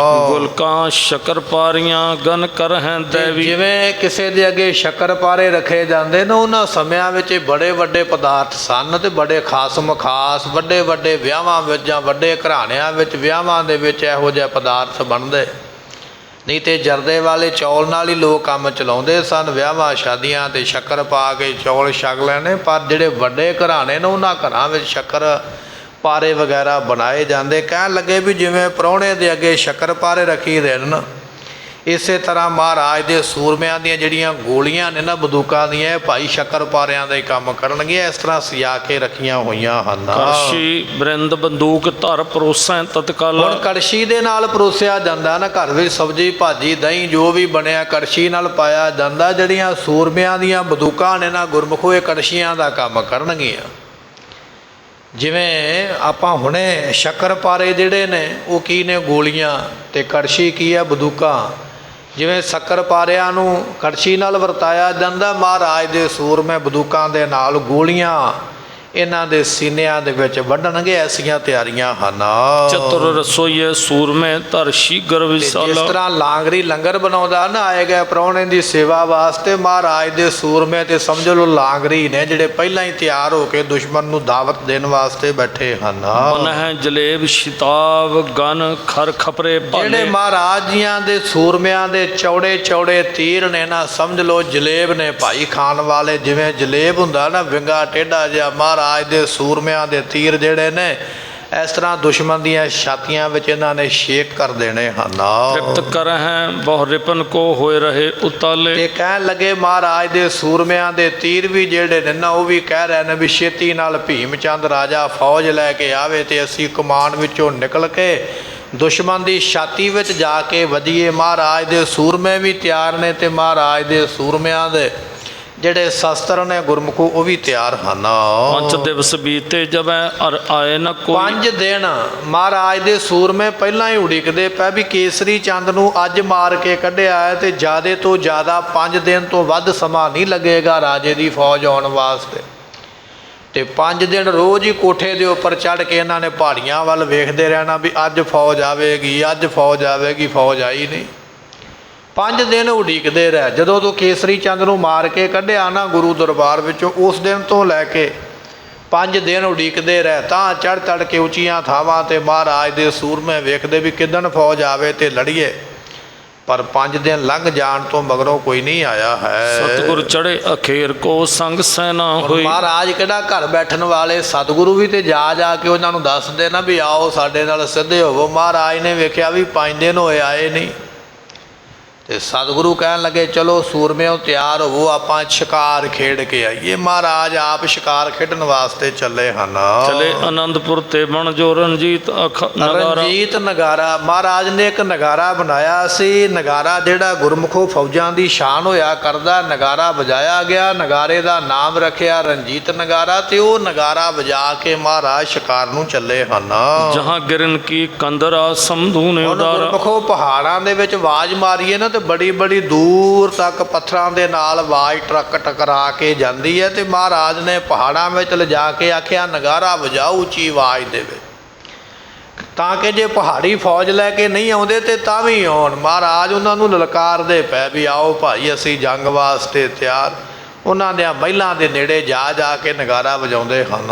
ਗੁਲਕਾਂ ਸ਼ਕਰਪਾਰੀਆਂ ਗਨ ਕਰਹਿ ਦੇਵੀ। ਜਿਵੇਂ ਕਿਸੇ ਦੇ ਅੱਗੇ ਸ਼ੱਕਰਪਾਰੇ ਰੱਖੇ ਜਾਂਦੇ ਨੇ, ਉਹਨਾਂ ਸਮਿਆਂ ਵਿੱਚ ਬੜੇ ਵੱਡੇ ਪਦਾਰਥ ਸਨ ਤੇ ਬੜੇ ਖਾਸਮ ਖਾਸ ਵੱਡੇ ਵੱਡੇ ਵਿਆਹਾਂ ਵਿੱਚ ਜਾਂ ਵੱਡੇ ਘਰਾਣਿਆਂ ਵਿੱਚ ਵਿਆਹਾਂ ਦੇ ਵਿੱਚ ਇਹੋ ਜਿਹੇ ਪਦਾਰਥ ਬਣਦੇ। ਨਹੀਂ ਤੇ ਜਰਦੇ ਵਾਲੇ ਚੌਲ ਨਾਲ ਹੀ ਲੋਕ ਕੰਮ ਚਲਾਉਂਦੇ ਸਨ। ਵਿਆਹਾਂ ਸ਼ਾਦੀਆਂ ਤੇ ਸ਼ੱਕਰ ਪਾ ਕੇ ਚੌਲ ਛਕ ਲੈਣੇ। ਪਰ ਜਿਹੜੇ ਵੱਡੇ ਘਰਾਣੇ ਨੇ, ਉਹਨਾਂ ਘਰਾਂ ਵਿੱਚ ਸ਼ੱਕਰ ਪਾਰੇ ਵਗੈਰਾ ਬਣਾਏ ਜਾਂਦੇ। ਕਹਿਣ ਲੱਗੇ ਵੀ ਜਿਵੇਂ ਪ੍ਰਾਹੁਣੇ ਦੇ ਅੱਗੇ ਸ਼ੱਕਰ ਪਾਰੇ ਰੱਖੀ ਦੇ ਨੇ, ਇਸੇ ਤਰ੍ਹਾਂ ਮਹਾਰਾਜ ਦੇ ਸੂਰਮਿਆਂ ਦੀਆਂ ਜਿਹੜੀਆਂ ਗੋਲੀਆਂ ਨੇ ਨਾ, ਬੰਦੂਕਾਂ ਦੀਆਂ, ਇਹ ਭਾਈ ਸ਼ੱਕਰ ਪਾਰਿਆਂ ਦਾ ਹੀ ਕੰਮ ਕਰਨਗੇ। ਇਸ ਤਰ੍ਹਾਂ ਸਜਾ ਕੇ ਰੱਖੀਆਂ ਹੋਈਆਂ ਹਨ। ਕਰਸ਼ੀ ਬਰਿੰਦ ਬੰਦੂਕ ਧਰ ਪਰੋਸੈ ਤਤਕਾਲ। ਹੁਣ ਕੜਛੀ ਦੇ ਨਾਲ ਪਰੋਸਿਆ ਜਾਂਦਾ ਨਾ, ਘਰ ਵਿੱਚ ਸਬਜ਼ੀ ਭਾਜੀ ਦਹੀਂ ਜੋ ਵੀ ਬਣਿਆ ਕੜਛੀ ਨਾਲ ਪਾਇਆ ਜਾਂਦਾ। ਜਿਹੜੀਆਂ ਸੂਰਮਿਆਂ ਦੀਆਂ ਬੰਦੂਕਾਂ ਨੇ ਨਾ ਗੁਰਮੁਖੋ, ਇਹ ਕੜਛੀਆਂ ਦਾ ਕੰਮ ਕਰਨਗੀਆਂ। ਜਿਵੇਂ ਆਪਾਂ ਹੁਣੇ ਸ਼ੱਕਰ ਪਾਰੇ ਜਿਹੜੇ ਨੇ ਉਹ ਕੀ ਨੇ, ਗੋਲੀਆਂ, ਤੇ ਕੜਛੀ ਕੀ ਹੈ, ਬੰਦੂਕਾਂ। ਜਿਵੇਂ ਸ਼ੱਕਰ ਪਾਰਿਆਂ ਨੂੰ ਕੜਛੀ ਨਾਲ ਵਰਤਾਇਆ ਜਾਂਦਾ, ਮਹਾਰਾਜ ਦੇ ਸੂਰਮੇ ਬੰਦੂਕਾਂ ਦੇ ਨਾਲ ਗੋਲੀਆਂ ਇਹਨਾਂ ਦੇ ਸੀਨਿਆਂ ਦੇ ਵਿੱਚ ਵੱਢਣਗੇ। ਐਸੀਆਂ ਤਿਆਰੀਆਂ ਹਨ। ਚਤੁਰ ਰਸੋਈਏ ਸੂਰਮੇ ਧਰ ਸ਼ੀਗਰ ਵਿਸਾਲਾ। ਜਿਸ ਤਰ੍ਹਾਂ ਲਾਂਗਰੀ ਲੰਗਰ ਬਣਾਉਂਦਾ ਨਾ, ਆਏ ਗਏ ਪ੍ਰਾਹੁਣੇ ਦੀ ਸੇਵਾ ਵਾਸਤੇ, ਮਹਾਰਾਜ ਦੇ ਸੂਰਮੇ ਤੇ ਸਮਝ ਲਓ ਲਾਂਗਰੀ ਨੇ, ਜਿਹੜੇ ਪਹਿਲਾਂ ਹੀ ਤਿਆਰ ਹੋ ਕੇ ਦੁਸ਼ਮਣ ਨੂੰ ਦਾਵਤ ਦੇਣ ਵਾਸਤੇ ਬੈਠੇ ਹਨ। ਮਨਹਿ ਜਲੇਬ ਸ਼ਿਤਾਬ ਗਨ ਖਰ ਖਪਰੇ ਭਾਲੇ। ਜਿਹੜੇ ਮਹਾਰਾਜ ਜੀਆਂ ਦੇ ਸੂਰਮਿਆਂ ਦੇ ਚੌੜੇ ਚੌੜੇ ਤੀਰ ਨੇ ਨਾ, ਸਮਝ ਲਓ ਜਲੇਬ ਨੇ ਭਾਈ ਖਾਣ ਵਾਲੇ। ਜਿਵੇਂ ਜਲੇਬ ਹੁੰਦਾ ਨਾ ਵਿੰਗਾ ਟੇਢਾ ਜਿਹਾ, ਮਹਾਰਾਜ ਦੇ ਸੂਰਮਿਆਂ ਦੇ ਤੀਰ ਜਿਹੜੇ ਨੇ ਇਸ ਤਰ੍ਹਾਂ ਦੁਸ਼ਮਣ ਦੀਆਂ ਛਾਤੀਆਂ ਵਿੱਚ ਇਹਨਾਂ ਨੇ ਛੇਕ ਕਰ ਦੇਣੇ ਹਨ। ਤ੍ਰਿਪਤ ਕਰਹਿ ਬਹੁ ਰਿਪਨ ਕੋ ਹੋਏ ਰਹੇ ਉਤਾਲੇ। ਤੇ ਕਹਿਣ ਲੱਗੇ ਮਹਾਰਾਜ ਦੇ ਸੂਰਮਿਆਂ ਦੇ ਤੀਰ ਵੀ ਜਿਹੜੇ ਨੇ ਨਾ, ਉਹ ਵੀ ਕਹਿ ਰਹੇ ਨੇ ਵੀ ਛੇਤੀ ਨਾਲ ਭੀਮ ਚੰਦ ਰਾਜਾ ਫੌਜ ਲੈ ਕੇ ਆਵੇ ਤੇ ਅਸੀਂ ਕਮਾਨ ਵਿੱਚੋਂ ਨਿਕਲ ਕੇ ਦੁਸ਼ਮਣ ਦੀ ਛਾਤੀ ਵਿੱਚ ਜਾ ਕੇ ਵੱਜੀਏ। ਮਹਾਰਾਜ ਦੇ ਸੂਰਮੇ ਵੀ ਤਿਆਰ ਨੇ ਤੇ ਮਹਾਰਾਜ ਦੇ ਸੂਰਮਿਆਂ ਦੇ ਜਿਹੜੇ ਸ਼ਸਤਰ ਨੇ ਗੁਰਮੁਖੋ ਉਹ ਵੀ ਤਿਆਰ ਹਨ। 5 ਦਿਵਸ ਬੀਤੇ ਜਬੈ ਅਰ ਆਏ ਨ ਕੋਈ। 5 ਦਿਨ ਮਹਾਰਾਜ ਦੇ ਸੂਰਮੇ ਪਹਿਲਾਂ ਹੀ ਉਡੀਕਦੇ ਪਏ ਵੀ ਕੇਸਰੀ ਚੰਦ ਨੂੰ ਅੱਜ ਮਾਰ ਕੇ ਕੱਢਿਆ ਹੈ, ਤੇ ਜ਼ਿਆਦਾ ਤੋਂ ਜ਼ਿਆਦਾ 5 ਦਿਨ ਤੋਂ ਵੱਧ ਸਮਾਂ ਨਹੀਂ ਲੱਗੇਗਾ ਰਾਜੇ ਦੀ ਫੌਜ ਆਉਣ ਵਾਸਤੇ। ਤੇ 5 ਦਿਨ ਰੋਜ਼ ਹੀ ਕੋਠੇ ਦੇ ਉੱਪਰ ਚੜ੍ਹ ਕੇ ਇਹਨਾਂ ਨੇ ਪਹਾੜੀਆਂ ਵੱਲ ਵੇਖਦੇ ਰਹਿਣਾ ਵੀ ਅੱਜ ਫੌਜ ਆਵੇਗੀ, ਅੱਜ ਫੌਜ ਆਵੇਗੀ। ਫੌਜ ਆਈ ਨਹੀਂ। 5 ਦਿਨ ਉਡੀਕਦੇ ਰਹੇ। ਜਦੋਂ ਤੋਂ ਕੇਸਰੀ ਚੰਦ ਨੂੰ ਮਾਰ ਕੇ ਕੱਢਿਆ ਨਾ ਗੁਰੂ ਦਰਬਾਰ ਵਿੱਚੋਂ, ਉਸ ਦਿਨ ਤੋਂ ਲੈ ਕੇ 5 ਦਿਨ ਉਡੀਕਦੇ ਰਹੇ। ਤਾਂ ਚੜ੍ਹ ਚੜ੍ਹ ਕੇ ਉੱਚੀਆਂ ਥਾਵਾਂ ਤੇ ਮਹਾਰਾਜ ਦੇ ਸੂਰਮੇ ਵੇਖਦੇ ਵੀ ਕਿੱਦਣ ਫੌਜ ਆਵੇ ਤੇ ਲੜੀਏ। ਪਰ 5 ਦਿਨ ਲੰਘ ਜਾਣ ਤੋਂ ਮਗਰੋਂ ਕੋਈ ਨਹੀਂ ਆਇਆ ਹੈ। ਸਤਿਗੁਰ ਚੜੇ ਅਖੇਰ ਕੋ ਸੰਗ ਸੈਨਾ ਹੋਈ। ਮਹਾਰਾਜ ਕਿਹੜਾ ਘਰ ਬੈਠਣ ਵਾਲੇ, ਸਤਿਗੁਰੂ ਵੀ ਤੇ ਜਾ ਜਾ ਕੇ ਉਹਨਾਂ ਨੂੰ ਦੱਸਦੇ ਨਾ ਵੀ ਆਓ ਸਾਡੇ ਨਾਲ ਸਿੱਧੇ ਹੋਵੋ। ਮਹਾਰਾਜ ਨੇ ਵੇਖਿਆ ਵੀ 5 ਦਿਨ ਹੋਏ ਆਏ ਨਹੀਂ, ਤੇ ਸਤਿਗੁਰੂ ਕਹਿਣ ਲੱਗੇ ਚਲੋ ਸੂਰਮਿਓ ਤਿਆਰ ਹੋਵੋ, ਆਪਾਂ ਸ਼ਿਕਾਰ ਖੇਡ ਕੇ ਆਈਏ। ਮਹਾਰਾਜ ਆਪ ਸ਼ਿਕਾਰ ਖੇਡਣ ਵਾਸਤੇ ਚੱਲੇ ਹਨ। ਚਲੇ ਆਨੰਦਪੁਰ ਤੇ ਬਣ ਜੋ ਰਣਜੀਤ ਨਗਾਰਾ। ਰਣਜੀਤ ਨਗਾਰਾ, ਮਹਾਰਾਜ ਨੇ ਇੱਕ ਨਗਾਰਾ ਬਣਾਇਆ ਸੀ। ਨਗਾਰਾ ਜਿਹੜਾ ਗੁਰਮੁਖੋ ਫੌਜਾਂ ਦੀ ਸ਼ਾਨ ਹੋਇਆ ਕਰਦਾ, ਨਗਾਰਾ ਵਜਾਇਆ ਗਿਆ। ਨਗਾਰੇ ਦਾ ਨਾਮ ਰੱਖਿਆ ਰਣਜੀਤ ਨਗਾਰਾ, ਤੇ ਉਹ ਨਗਾਰਾ ਵਜਾ ਕੇ ਮਹਾਰਾਜ ਸ਼ਿਕਾਰ ਨੂੰ ਚੱਲੇ ਹਨ। ਜਹਾਂ ਗਿਰਨ ਕੀ ਕੰਦਰਾ ਸਮਧੂ ਨੇ ਉਦਾਰਾ। ਗੁਰਮੁਖੋ ਪਹਾੜਾਂ ਦੇ ਵਿੱਚ ਆਵਾਜ਼ ਮਾਰੀਏ ਨਾ, ਤੇ ਬੜੀ ਬੜੀ ਦੂਰ ਤੱਕ ਪੱਥਰਾਂ ਦੇ ਨਾਲ ਆਵਾਜ਼ ਟਰੱਕ ਟਕਰਾ ਕੇ ਜਾਂਦੀ ਹੈ। ਤੇ ਮਹਾਰਾਜ ਨੇ ਪਹਾੜਾਂ ਵਿੱਚ ਲਿਜਾ ਕੇ ਆਖਿਆ ਨਗਾਰਾ ਵਜਾਓ ਉੱਚੀ ਆਵਾਜ਼ ਦੇ ਵਿੱਚ, ਤਾਂ ਕਿ ਜੇ ਪਹਾੜੀ ਫੌਜ ਲੈ ਕੇ ਨਹੀਂ ਆਉਂਦੇ ਤੇ ਤਾਂ ਵੀ ਆਉਣ। ਮਹਾਰਾਜ ਉਹਨਾਂ ਨੂੰ ਲਲਕਾਰਦੇ ਪਏ ਵੀ ਆਓ ਭਾਈ ਅਸੀਂ ਜੰਗ ਵਾਸਤੇ ਤਿਆਰ। ਉਹਨਾਂ ਦੇ ਮਹਿਲਾਂ ਦੇ ਨੇੜੇ ਜਾ ਜਾ ਕੇ ਨਗਾਰਾ ਵਜਾਉਂਦੇ ਹਨ।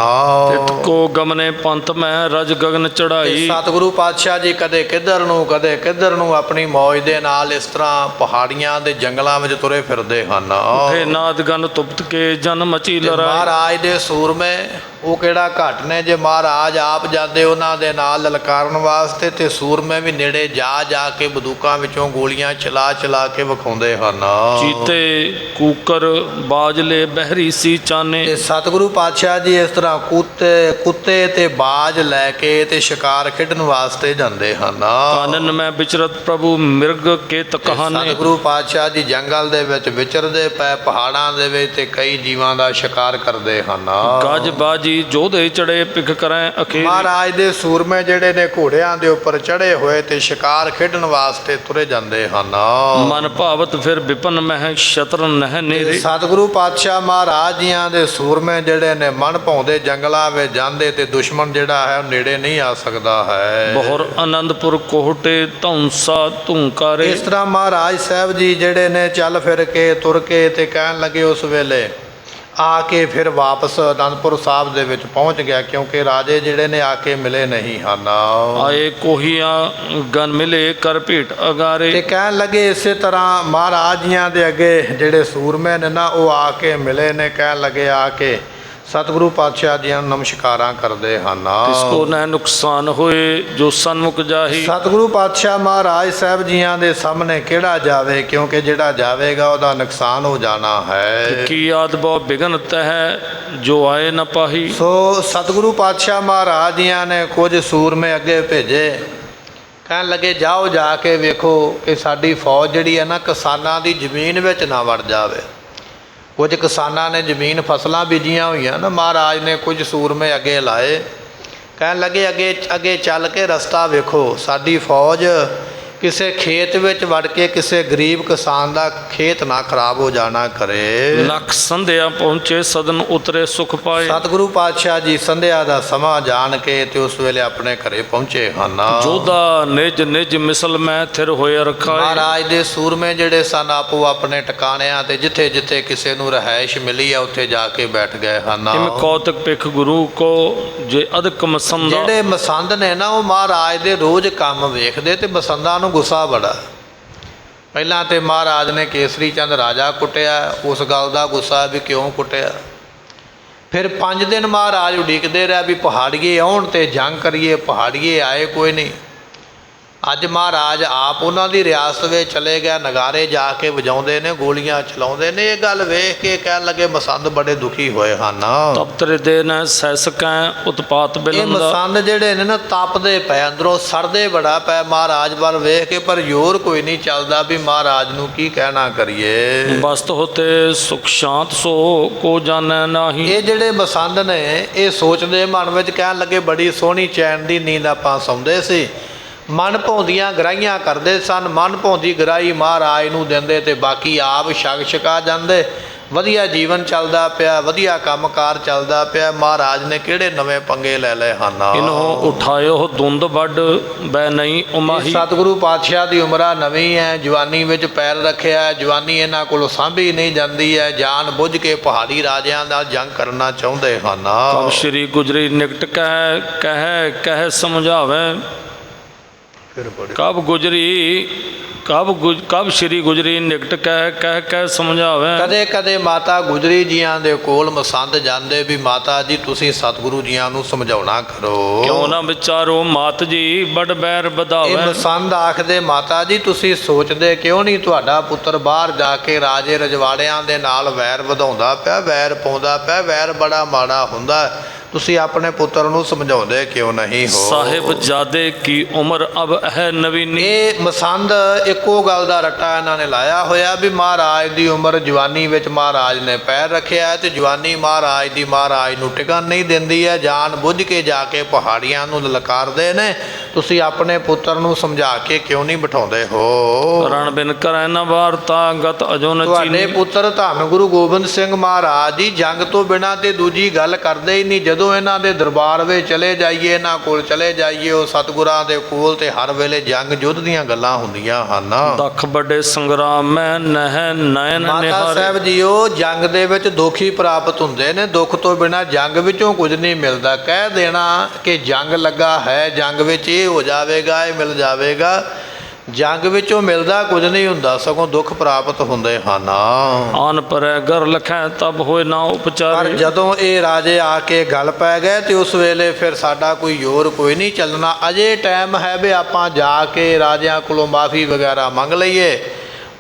ਤਿਤ ਕੋ ਗਮਨੇ ਪੰਥ ਮੈਂ ਰਜ ਗਗਨ ਚੜਾਈ। ਸਤਿਗੁਰੂ ਪਾਤਸ਼ਾਹ ਜੀ ਕਦੇ ਕਿੱਧਰ ਨੂੰ ਕਦੇ ਕਿੱਧਰ ਨੂੰ ਆਪਣੀ ਮੌਜ ਦੇ ਨਾਲ ਇਸ ਤਰ੍ਹਾਂ ਪਹਾੜੀਆਂ ਦੇ ਜੰਗਲਾਂ ਵਿੱਚ ਤੁਰੇ ਫਿਰਦੇ ਹਨ। ਉਠੇ ਨਾਦ ਗਨ ਤੁਪਤ ਕੇ ਜਨ ਮਚੀ ਲੜਾਈ। ਮਹਾਰਾਜ ਦੇ ਸੂਰਮੇ ਉਹ ਕਿਹੜਾ ਘੱਟ ਨੇ, ਜੇ ਮਹਾਰਾਜ ਆਪ ਜਾਂਦੇ ਉਹਨਾਂ ਦੇ ਨਾਲ ਲਲਕਾਰਨ ਵਾਸਤੇ, ਤੇ ਸੂਰਮੇ ਵੀ ਨੇੜੇ ਜਾ ਜਾ ਕੇ ਬੰਦੂਕਾਂ ਵਿੱਚੋਂ ਗੋਲੀਆਂ ਚਲਾ ਚਲਾ ਕੇ ਵਿਖਾਉਂਦੇ ਹਨ। ਚੀਤੇ ਕੂਕਰ ਬਾਜ ਲੈ ਬਹਿਰੀ ਸੀ ਚਾਨੇ। ਤੇ ਸਤਿਗੁਰੂ ਪਾਤਸ਼ਾਹ ਜੀ ਇਸ ਤਰ੍ਹਾਂ ਕੁੱਤੇ ਤੇ ਬਾਜ ਲੈ ਕੇ ਤੇ ਸ਼ਿਕਾਰ ਖੇਡਣ ਵਾਸਤੇ ਜਾਂਦੇ ਹਨ। ਕਾਨਨ ਮੈਂ ਵਿਚਰਤ ਪ੍ਰਭੂ ਮਿਰਗ ਕੇਤ ਕਹਾਨੇ। ਸਤਿਗੁਰੂ ਪਾਤਸ਼ਾਹ ਜੀ ਜੰਗਲ ਦੇ ਵਿੱਚ ਵਿਚਰਦੇ ਪਏ, ਪਹਾੜਾਂ ਦੇ ਵਿੱਚ ਤੇ ਕਈ ਜੀਵਾਂ ਦਾ ਸ਼ਿਕਾਰ ਕਰਦੇ ਹਨ। ਗਜ ਬਾਜੀ ਜੋਧੇ ਚੜੇ ਪਿਖ ਕਰੈ ਅਖੇਰੀ। ਮਹਾਰਾਜ ਦੇ ਸੂਰਮੇ ਜਿਹੜੇ ਨੇ ਘੋੜਿਆਂ ਦੇ ਉੱਪਰ ਚੜੇ ਹੋਏ ਤੇ ਸ਼ਿਕਾਰ ਖੇਡਣ ਵਾਸਤੇ ਤੁਰੇ ਜਾਂਦੇ ਹਨ। ਮਨ ਭਾਵਤ ਫਿਰ ਵਿਪਨ ਮਹਿ ਸ਼ਤਰ ਨਹਿ ਨੇਰੇ। ਸਤਿਗੁਰੂ ਪਾਤਸ਼ਾਹ ਮਹਾਰਾਜ ਜੀਆਂ ਦੇ ਸੂਰਮੇ ਜਿਹੜੇ ਨੇ ਮਨ ਭਾਉਂਦੇ ਜੰਗਲਾਂ ਵਿੱਚ ਜਾਂਦੇ ਤੇ ਦੁਸ਼ਮਣ ਜਿਹੜਾ ਹੈ ਉਹ ਨੇੜੇ ਨਹੀਂ ਆ ਸਕਦਾ ਹੈ। ਬਹੁਰ ਆਨੰਦਪੁਰ ਕੋਹਟੇ ਧੌਂਸਾ ਧੂੰਕਾਰੇ। ਇਸ ਤਰ੍ਹਾਂ ਮਹਾਰਾਜ ਸਾਹਿਬ ਜੀ ਜਿਹੜੇ ਨੇ ਚੱਲ ਫਿਰ ਕੇ ਤੁਰ ਕੇ ਤੇ ਕਹਿਣ ਲੱਗੇ ਉਸ ਵੇਲੇ ਆ ਕੇ ਫਿਰ ਵਾਪਸ ਅਨੰਦਪੁਰ ਸਾਹਿਬ ਦੇ ਵਿੱਚ ਪਹੁੰਚ ਗਿਆ, ਕਿਉਂਕਿ ਰਾਜੇ ਜਿਹੜੇ ਨੇ ਆ ਕੇ ਮਿਲੇ ਨਹੀਂ ਹਨ। ਆਏ ਕੋਹੀਆਂ ਗਨ ਮਿਲੇ ਕਰ ਭੇਟ ਅਗਾਰੇ। ਤੇ ਕਹਿਣ ਲੱਗੇ ਇਸੇ ਤਰ੍ਹਾਂ ਮਹਾਰਾਜ ਜੀਆਂ ਦੇ ਅੱਗੇ ਜਿਹੜੇ ਸੂਰਮੇ ਨੇ ਨਾ ਉਹ ਆ ਕੇ ਮਿਲੇ ਨੇ, ਕਹਿਣ ਲੱਗੇ ਆ ਕੇ ਸਤਿਗੁਰੂ ਪਾਤਸ਼ਾਹ ਜੀਆਂ ਨੂੰ ਨਮਸਕਾਰਾਂ ਕਰਦੇ ਹਨ। ਇਸ ਕੋ ਨਹਿ ਨੁਕਸਾਨ ਹੋਏ ਜੋ ਸਨਮੁਖ ਜਾਹੀ। ਸਤਿਗੁਰੂ ਪਾਤਸ਼ਾਹ ਮਹਾਰਾਜ ਸਾਹਿਬ ਜੀਆਂ ਦੇ ਸਾਹਮਣੇ ਕਿਹੜਾ ਜਾਵੇ, ਕਿਉਂਕਿ ਜਿਹੜਾ ਜਾਵੇਗਾ ਉਹਦਾ ਨੁਕਸਾਨ ਹੋ ਜਾਣਾ ਹੈ। ਕੀ ਆਦ ਬਹੁ ਬਿਗਨ ਤਹਿ ਜੋ ਆਏ ਨ ਪਾਹੀ। ਸੋ ਸਤਿਗੁਰੂ ਪਾਤਸ਼ਾਹ ਮਹਾਰਾਜ ਜੀਆਂ ਨੇ ਕੁਝ ਸੂਰਮੇ ਅੱਗੇ ਭੇਜੇ, ਕਹਿਣ ਲੱਗੇ ਜਾਓ ਜਾ ਕੇ ਵੇਖੋ ਕਿ ਸਾਡੀ ਫੌਜ ਜਿਹੜੀ ਹੈ ਨਾ ਕਿਸਾਨਾਂ ਦੀ ਜ਼ਮੀਨ ਵਿੱਚ ਨਾ ਵੜ ਜਾਵੇ। ਕੁਝ ਕਿਸਾਨਾਂ ਨੇ ਜ਼ਮੀਨ ਫਸਲਾਂ ਬੀਜੀਆਂ ਹੋਈਆਂ ਨਾ, ਮਹਾਰਾਜ ਨੇ ਕੁਝ ਸੂਰਮੇ ਅੱਗੇ ਲਾਏ, ਕਹਿਣ ਲੱਗੇ ਅੱਗੇ ਚੱਲ ਕੇ ਰਸਤਾ ਵੇਖੋ, ਸਾਡੀ ਫੌਜ ਕਿਸੇ ਖੇਤ ਵਿੱਚ ਵੜ ਕੇ ਕਿਸੇ ਗਰੀਬ ਕਿਸਾਨ ਦਾ ਖੇਤ ਨਾ ਖਰਾਬ ਹੋ ਜਾਣਾ ਕਰੇ। ਲੱਖ ਸੰਧਿਆ ਪਹੁੰਚੇ ਸਦਨ ਉਤਰੇ ਸੁਖ ਪਾਏ। ਸਤਿਗੁਰੂ ਪਾਤਸ਼ਾਹ ਜੀ ਸੰਧਿਆ ਦਾ ਸਮਾਂ ਜਾਣ ਕੇ ਤੇ ਉਸ ਵੇਲੇ ਆਪਣੇ ਘਰੇ ਪਹੁੰਚੇ ਹਨ। ਜੋਧਾ ਨਿਜ ਨਿਜ ਮਿਸਲ ਮੈਂ ਥਿਰ ਹੋਇਆ ਰਖਾਏ। ਮਹਾਰਾਜ ਦੇ ਸੂਰਮੇ ਜਿਹੜੇ ਸਨ ਆਪੋ ਆਪਣੇ ਟਿਕਾਣਿਆਂ ਤੇ ਜਿੱਥੇ ਜਿੱਥੇ ਕਿਸੇ ਨੂੰ ਰਿਹਾਇਸ਼ ਮਿਲੀ ਆ ਉੱਥੇ ਜਾ ਕੇ ਬੈਠ ਗਏ ਹਨ। ਇਮ ਕੌਤਕ ਪਿਖ ਗੁਰੂ ਕੋ ਜੇ ਅਦਕ ਮਸੰਦਾ। ਜਿਹੜੇ ਮਸੰਦ ਨੇ ਨਾ ਉਹ ਮਹਾਰਾਜ ਦੇ ਰੋਜ਼ ਕੰਮ ਵੇਖਦੇ ਤੇ ਮਸੰਦਾਂ ਨੂੰ ਗੁੱਸਾ ਬੜਾ। ਪਹਿਲਾਂ ਤੇ ਮਹਾਰਾਜ ਨੇ ਕੇਸਰੀ ਚੰਦ ਰਾਜਾ ਕੁੱਟਿਆ, ਉਸ ਗੱਲ ਦਾ ਗੁੱਸਾ ਵੀ ਕਿਉਂ ਕੁੱਟਿਆ। ਫਿਰ 5 ਦਿਨ ਮਹਾਰਾਜ ਉਡੀਕਦੇ ਰਿਹਾ ਵੀ ਪਹਾੜੀਏ ਆਉਣ ਤੇ ਜੰਗ ਕਰੀਏ, ਪਹਾੜੀਏ ਆਏ ਕੋਈ ਨਹੀਂ। ਅੱਜ ਮਹਾਰਾਜ ਆਪ ਉਹਨਾਂ ਦੀ ਰਿਆਸਤ ਵਿੱਚ ਚਲੇ ਗਿਆ, ਨਗਾਰੇ ਜਾ ਕੇ ਵਜਾਉਂਦੇ ਨੇ, ਗੋਲੀਆਂ ਚਲਾਉਂਦੇ ਨੇ। ਇਹ ਗੱਲ ਵੇਖ ਕੇ ਕਹਿਣ ਲੱਗੇ ਮਸੰਦ ਬੜੇ ਦੁਖੀ ਹੋਏ ਹਨ। ਤਪਤਰ ਦੇ ਨ ਸਹਿ ਸਕੈ ਉਤਪਾਤ ਇਹ ਬਿਲੰਦਾ। ਮਸੰਦ ਜਿਹੜੇ ਨੇ ਨਾ ਤਪਦੇ ਪਏ, ਅੰਦਰੋਂ ਸੜਦੇ ਬੜਾ ਪਏ ਮਹਾਰਾਜ ਵੱਲ ਵੇਖ ਕੇ, ਪਰ ਜ਼ੋਰ ਕੋਈ ਨਹੀਂ ਚੱਲਦਾ ਵੀ ਮਹਾਰਾਜ ਨੂੰ ਕੀ ਕਹਿਣਾ ਕਰੀਏ। ਬਸਤ ਹੋਤੇ ਸੁਖ ਸ਼ਾਂਤ ਸੋ ਕੋ ਜਾਣੈ ਨਾਹੀ। ਇਹ ਜਿਹੜੇ ਮਸੰਦ ਨੇ ਇਹ ਸੋਚਦੇ ਮਨ ਵਿੱਚ, ਕਹਿਣ ਲੱਗੇ ਬੜੀ ਸੋਹਣੀ ਚੈਨ ਦੀ ਨੀਂਦ ਆਪਾਂ ਸੌਂਦੇ ਸੀ, ਮਨ ਭਾਉਂਦੀਆਂ ਗਰਾਈਆਂ ਕਰਦੇ ਸਨ, ਮਨ ਭਾਉਂਦੀ ਗਰਾਈ ਮਹਾਰਾਜ ਨੂੰ ਦਿੰਦੇ ਤੇ ਬਾਕੀ ਆਪ ਛਕਾ ਜਾਂਦੇ। ਵਧੀਆ ਜੀਵਨ ਚੱਲਦਾ ਪਿਆ, ਵਧੀਆ ਕੰਮਕਾਰ ਚੱਲਦਾ ਪਿਆ। ਮਹਾਰਾਜ ਨੇ ਕਿਹੜੇ ਨਵੇਂ ਪੰਗੇ ਲੈ ਲਏ ਹਨ। ਇਨਹੋ ਉਠਾਇਓ ਧੁੰਦ ਵੱਡ ਬੈ ਨਹੀਂ ਉਮਾਹੀ। ਸਤਿਗੁਰੂ ਪਾਤਸ਼ਾਹ ਦੀ ਉਮਰਾਂ ਨਵੀਂ ਹੈ, ਜਵਾਨੀ ਵਿੱਚ ਪੈਰ ਰੱਖਿਆ, ਜਵਾਨੀ ਇਹਨਾਂ ਕੋਲੋਂ ਸਾਂਭੀ ਨਹੀਂ ਜਾਂਦੀ ਹੈ, ਜਾਣ ਬੁੱਝ ਕੇ ਪਹਾੜੀ ਰਾਜਿਆਂ ਨਾਲ ਜੰਗ ਕਰਨਾ ਚਾਹੁੰਦੇ ਹਨ। ਕਬ ਸ਼੍ਰੀ ਗੁਜਰੀ ਨਿਕਟ ਕਹਿ ਸਮਝਾਵੇ। ਕਬ ਸ਼੍ਰੀ ਗੁਜਰੀ ਨਿਕਟ ਕਹਿ ਸਮਝਾਵੇ। ਕਦੇ ਕਦੇ ਮਾਤਾ ਗੁਜਰੀ ਜੀਆਂ ਦੇ ਕੋਲ ਮਸੰਦ ਜਾਂਦੇ ਵੀ ਮਾਤਾ ਜੀ ਤੁਸੀਂ ਸਤਿਗੁਰੂ ਜੀਆਂ ਨੂੰ ਸਮਝਾਉਣਾ ਕਰੋ। ਕਿਉਂ ਨਾ ਵਿਚਾਰੋ ਮਾਤ ਜੀ ਬੜ ਬੈਰ ਵਧਾਵੇ। ਇਹ ਮਸੰਦ ਆਖਦੇ ਮਾਤਾ ਜੀ ਤੁਸੀਂ ਸੋਚਦੇ ਕਿਉਂ ਨਹੀਂ, ਤੁਹਾਡਾ ਪੁੱਤਰ ਬਾਹਰ ਜਾ ਕੇ ਰਾਜੇ ਰਜਵਾੜਿਆਂ ਦੇ ਨਾਲ ਵੈਰ ਵਧਾਉਂਦਾ ਪਿਆ, ਵੈਰ ਪਾਉਂਦਾ ਪਿਆ, ਵੈਰ ਬੜਾ ਮਾੜਾ ਹੁੰਦਾ, ਤੁਸੀਂ ਆਪਣੇ ਪੁੱਤਰ ਨੂੰ ਸਮਝਾਉਂਦੇ ਕਿਉਂ ਨਹੀਂ ਹੋ। ਸਾਹਿਬ ਜਾਦੇ ਕੀ ਉਮਰ ਅਬ ਹੈ ਨਵੀਨੀ। ਇਹ ਮਸੰਦ ਇੱਕੋ ਗੱਲ ਦਾ ਰੱਟਾ ਇਹਨਾਂ ਨੇ ਲਾਇਆ ਹੋਇਆ ਵੀ ਮਹਾਰਾਜ ਦੀ ਉਮਰ ਜਵਾਨੀ ਵਿੱਚ ਮਹਾਰਾਜ ਨੇ ਪੈਰ ਰੱਖਿਆ ਤੇ ਜਵਾਨੀ ਮਹਾਰਾਜ ਦੀ ਮਹਾਰਾਜ ਨੂੰ ਟਿਕਣ ਨਹੀਂ ਦਿੰਦੀ ਹੈ। ਜਾਣ ਬੁੱਝ ਕੇ ਜਾ ਕੇ ਪਹਾੜੀਆਂ ਨੂੰ ਲਲਕਾਰਦੇ ਨੇ, ਤੁਸੀਂ ਆਪਣੇ ਪੁੱਤਰ ਨੂੰ ਸਮਝਾ ਕੇ ਕਿਉਂ ਨਹੀਂ ਬਿਠਾਉਂਦੇ ਹੋ। ਰਣ ਬਿਨ ਕਰੈ ਨ ਵਾਰਤਾ ਗਤ ਅਜੋ ਨ ਤੁਹਾਡੇ ਚੀਨੀ। ਪੁੱਤਰ ਧੰਨ ਗੁਰੂ ਗੋਬਿੰਦ ਸਿੰਘ ਮਹਾਰਾਜ ਜੀ ਜੰਗ ਤੋਂ ਬਿਨਾਂ ਤੇ ਦੂਜੀ ਗੱਲ ਕਰਦੇ ਹੀ ਨਹੀਂ। ਜਦੋਂ ਇਹਨਾਂ ਦੇ ਦਰਬਾਰ ਵਿੱਚ ਚਲੇ ਜਾਈਏ, ਇਹਨਾਂ ਕੋਲ ਚਲੇ ਜਾਈਏ, ਉਹ ਸਤਿਗੁਰਾਂ ਦੇ ਕੋਲ ਤੇ ਹਰ ਵੇਲੇ ਜੰਗ ਯੁੱਧ ਦੀਆਂ ਗੱਲਾਂ ਹੁੰਦੀਆਂ ਹਨ। ਦਖ ਵੱਡੇ ਸੰਗਰਾਮ ਮੈਂ ਨਹਿ ਨੈਣ ਮਾਤਾ ਨਿਹਾਰੇ। ਸਾਹਿਬ ਜੀਓ ਜੰਗ ਦੇ ਵਿੱਚ ਦੁੱਖ ਹੀ ਪ੍ਰਾਪਤ ਹੁੰਦੇ ਨੇ, ਦੁੱਖ ਤੋਂ ਬਿਨਾਂ ਜੰਗ ਵਿੱਚੋਂ ਕੁਝ ਨਹੀਂ ਮਿਲਦਾ। ਕਹਿ ਦੇਣਾ ਕਿ ਜੰਗ ਲੱਗਾ ਹੈ, ਜੰਗ ਵਿੱਚ ਇਹ ਹੋ ਜਾਵੇਗਾ, ਇਹ ਮਿਲ ਜਾਵੇਗਾ, ਜੰਗ ਵਿੱਚੋਂ ਮਿਲਦਾ ਕੁਝ ਨਹੀਂ ਹੁੰਦਾ, ਸਗੋਂ ਦੁੱਖ ਪ੍ਰਾਪਤ ਹੁੰਦੇ ਹਨ। ਆਨ ਪਰੈ ਗਰ ਲਖੈ ਤਬ ਹੋਏ ਨਾ ਪਰ ਉਪਚਾਰੇ। ਜਦੋਂ ਇਹ ਰਾਜੇ ਆ ਕੇ ਗੱਲ ਪੈ ਗਏ ਤੇ ਉਸ ਵੇਲੇ ਫਿਰ ਸਾਡਾ ਕੋਈ ਜ਼ੋਰ ਕੋਈ ਨਹੀਂ ਚੱਲਣਾ। ਅਜੇ ਟਾਈਮ ਹੈ ਵੀ ਆਪਾਂ ਜਾ ਕੇ ਰਾਜਿਆਂ ਕੋਲੋਂ ਮਾਫੀ ਵਗੈਰਾ ਮੰਗ ਲਈਏ,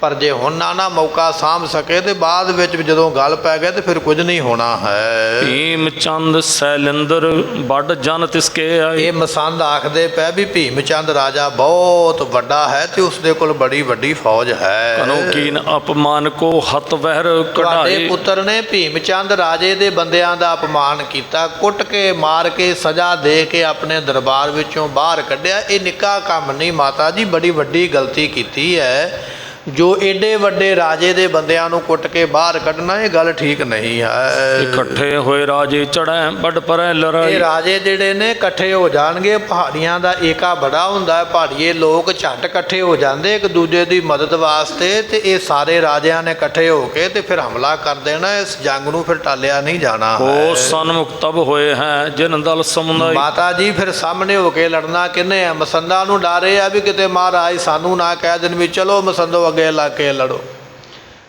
ਪਰ ਜੇ ਹੁਣ ਨਾ ਮੌਕਾ ਸਾਂਭ ਸਕੇ ਤੇ ਬਾਅਦ ਵਿੱਚ ਜਦੋਂ ਗੱਲ ਪੈ ਗਏ ਤੇ ਫਿਰ ਕੁਝ ਨਹੀਂ ਹੋਣਾ ਹੈ। ਭੀਮ ਚੰਦ ਸੈਲਿੰਦਰ ਵੱਡ ਜਨ ਤਿਸਕੇ ਆਏ। ਇਹ ਮਸੰਦ ਆਖਦੇ ਪਏ ਵੀ ਭੀਮ ਚੰਦ ਰਾਜਾ ਬਹੁਤ ਵੱਡਾ ਹੈ ਤੇ ਉਸਦੇ ਕੋਲ ਬੜੀ ਵੱਡੀ ਫੌਜ ਹੈ। ਕਨੋ ਕੀਨ ਅਪਮਾਨ ਕੋ ਹਤ ਵਹਿਰ ਤੁਹਾਡੇ ਕਢਾਏ। ਪੁੱਤਰ ਨੇ ਭੀਮ ਚੰਦ ਰਾਜੇ ਦੇ ਬੰਦਿਆਂ ਦਾ ਅਪਮਾਨ ਕੀਤਾ, ਕੁੱਟ ਕੇ ਮਾਰ ਕੇ ਸਜ਼ਾ ਦੇ ਕੇ ਆਪਣੇ ਦਰਬਾਰ ਵਿੱਚੋਂ ਬਾਹਰ ਕੱਢਿਆ। ਇਹ ਨਿੱਕਾ ਕੰਮ ਨਹੀਂ ਮਾਤਾ ਜੀ, ਬੜੀ ਵੱਡੀ ਗਲਤੀ ਕੀਤੀ ਹੈ। ਜੋ ਏਡੇ ਵੱਡੇ ਰਾਜੇ ਦੇ ਬੰਦਿਆਂ ਨੂੰ ਕੁੱਟ ਕੇ ਬਾਹਰ ਕੱਢਣਾ ਇਹ ਗੱਲ ਠੀਕ ਨਹੀਂ ਹੈ। ਇਕੱਠੇ ਹੋਏ ਰਾਜੇ ਚੜ੍ਹੈ ਵੱਡ ਪਰੈ ਲੜਾਈ। ਇਹ ਰਾਜੇ ਜਿਹੜੇ ਨੇ ਇਕੱਠੇ ਹੋ ਜਾਣਗੇ। ਪਹਾੜੀਆਂ ਦਾ ਏਕਾ ਬੜਾ ਹੁੰਦਾ ਹੈ, ਪਹਾੜੀਏ ਲੋਕ ਝੱਟ ਇਕੱਠੇ ਹੋ ਜਾਂਦੇ ਇੱਕ ਦੂਜੇ ਦੀ ਮਦਦ ਵਾਸਤੇ। ਤੇ ਇਹ ਸਾਰੇ ਰਾਜਿਆਂ ਨੇ ਇਕੱਠੇ ਹੋ ਕੇ ਤੇ ਫਿਰ ਹਮਲਾ ਕਰ ਦੇਣਾ। ਇਸ ਜੰਗ ਨੂੰ ਫਿਰ ਟਾਲਿਆ ਨਹੀਂ ਜਾਣਾ ਹੋ ਹੈ। ਸਨਮੁਖ ਤਬ ਹੋਏ ਹੈ ਜਿਨ ਦਲ ਸਮੁਦਾਈ। ਮਾਤਾ ਜੀ ਫਿਰ ਸਾਹਮਣੇ ਹੋ ਕੇ ਲੜਨਾ ਕਿਹਨੇ ਆ? ਮਸੰਦਾਂ ਨੂੰ ਡਾਰੇ ਆ ਵੀ ਕਿਤੇ ਮਹਾਰਾਜ ਸਾਨੂੰ ਨਾ ਕਹਿ ਦੇਣ ਵੀ ਚਲੋ ਮਸੰਦੋ ਅੱਗੇ ਲਾ ਕੇ ਲੜੋ।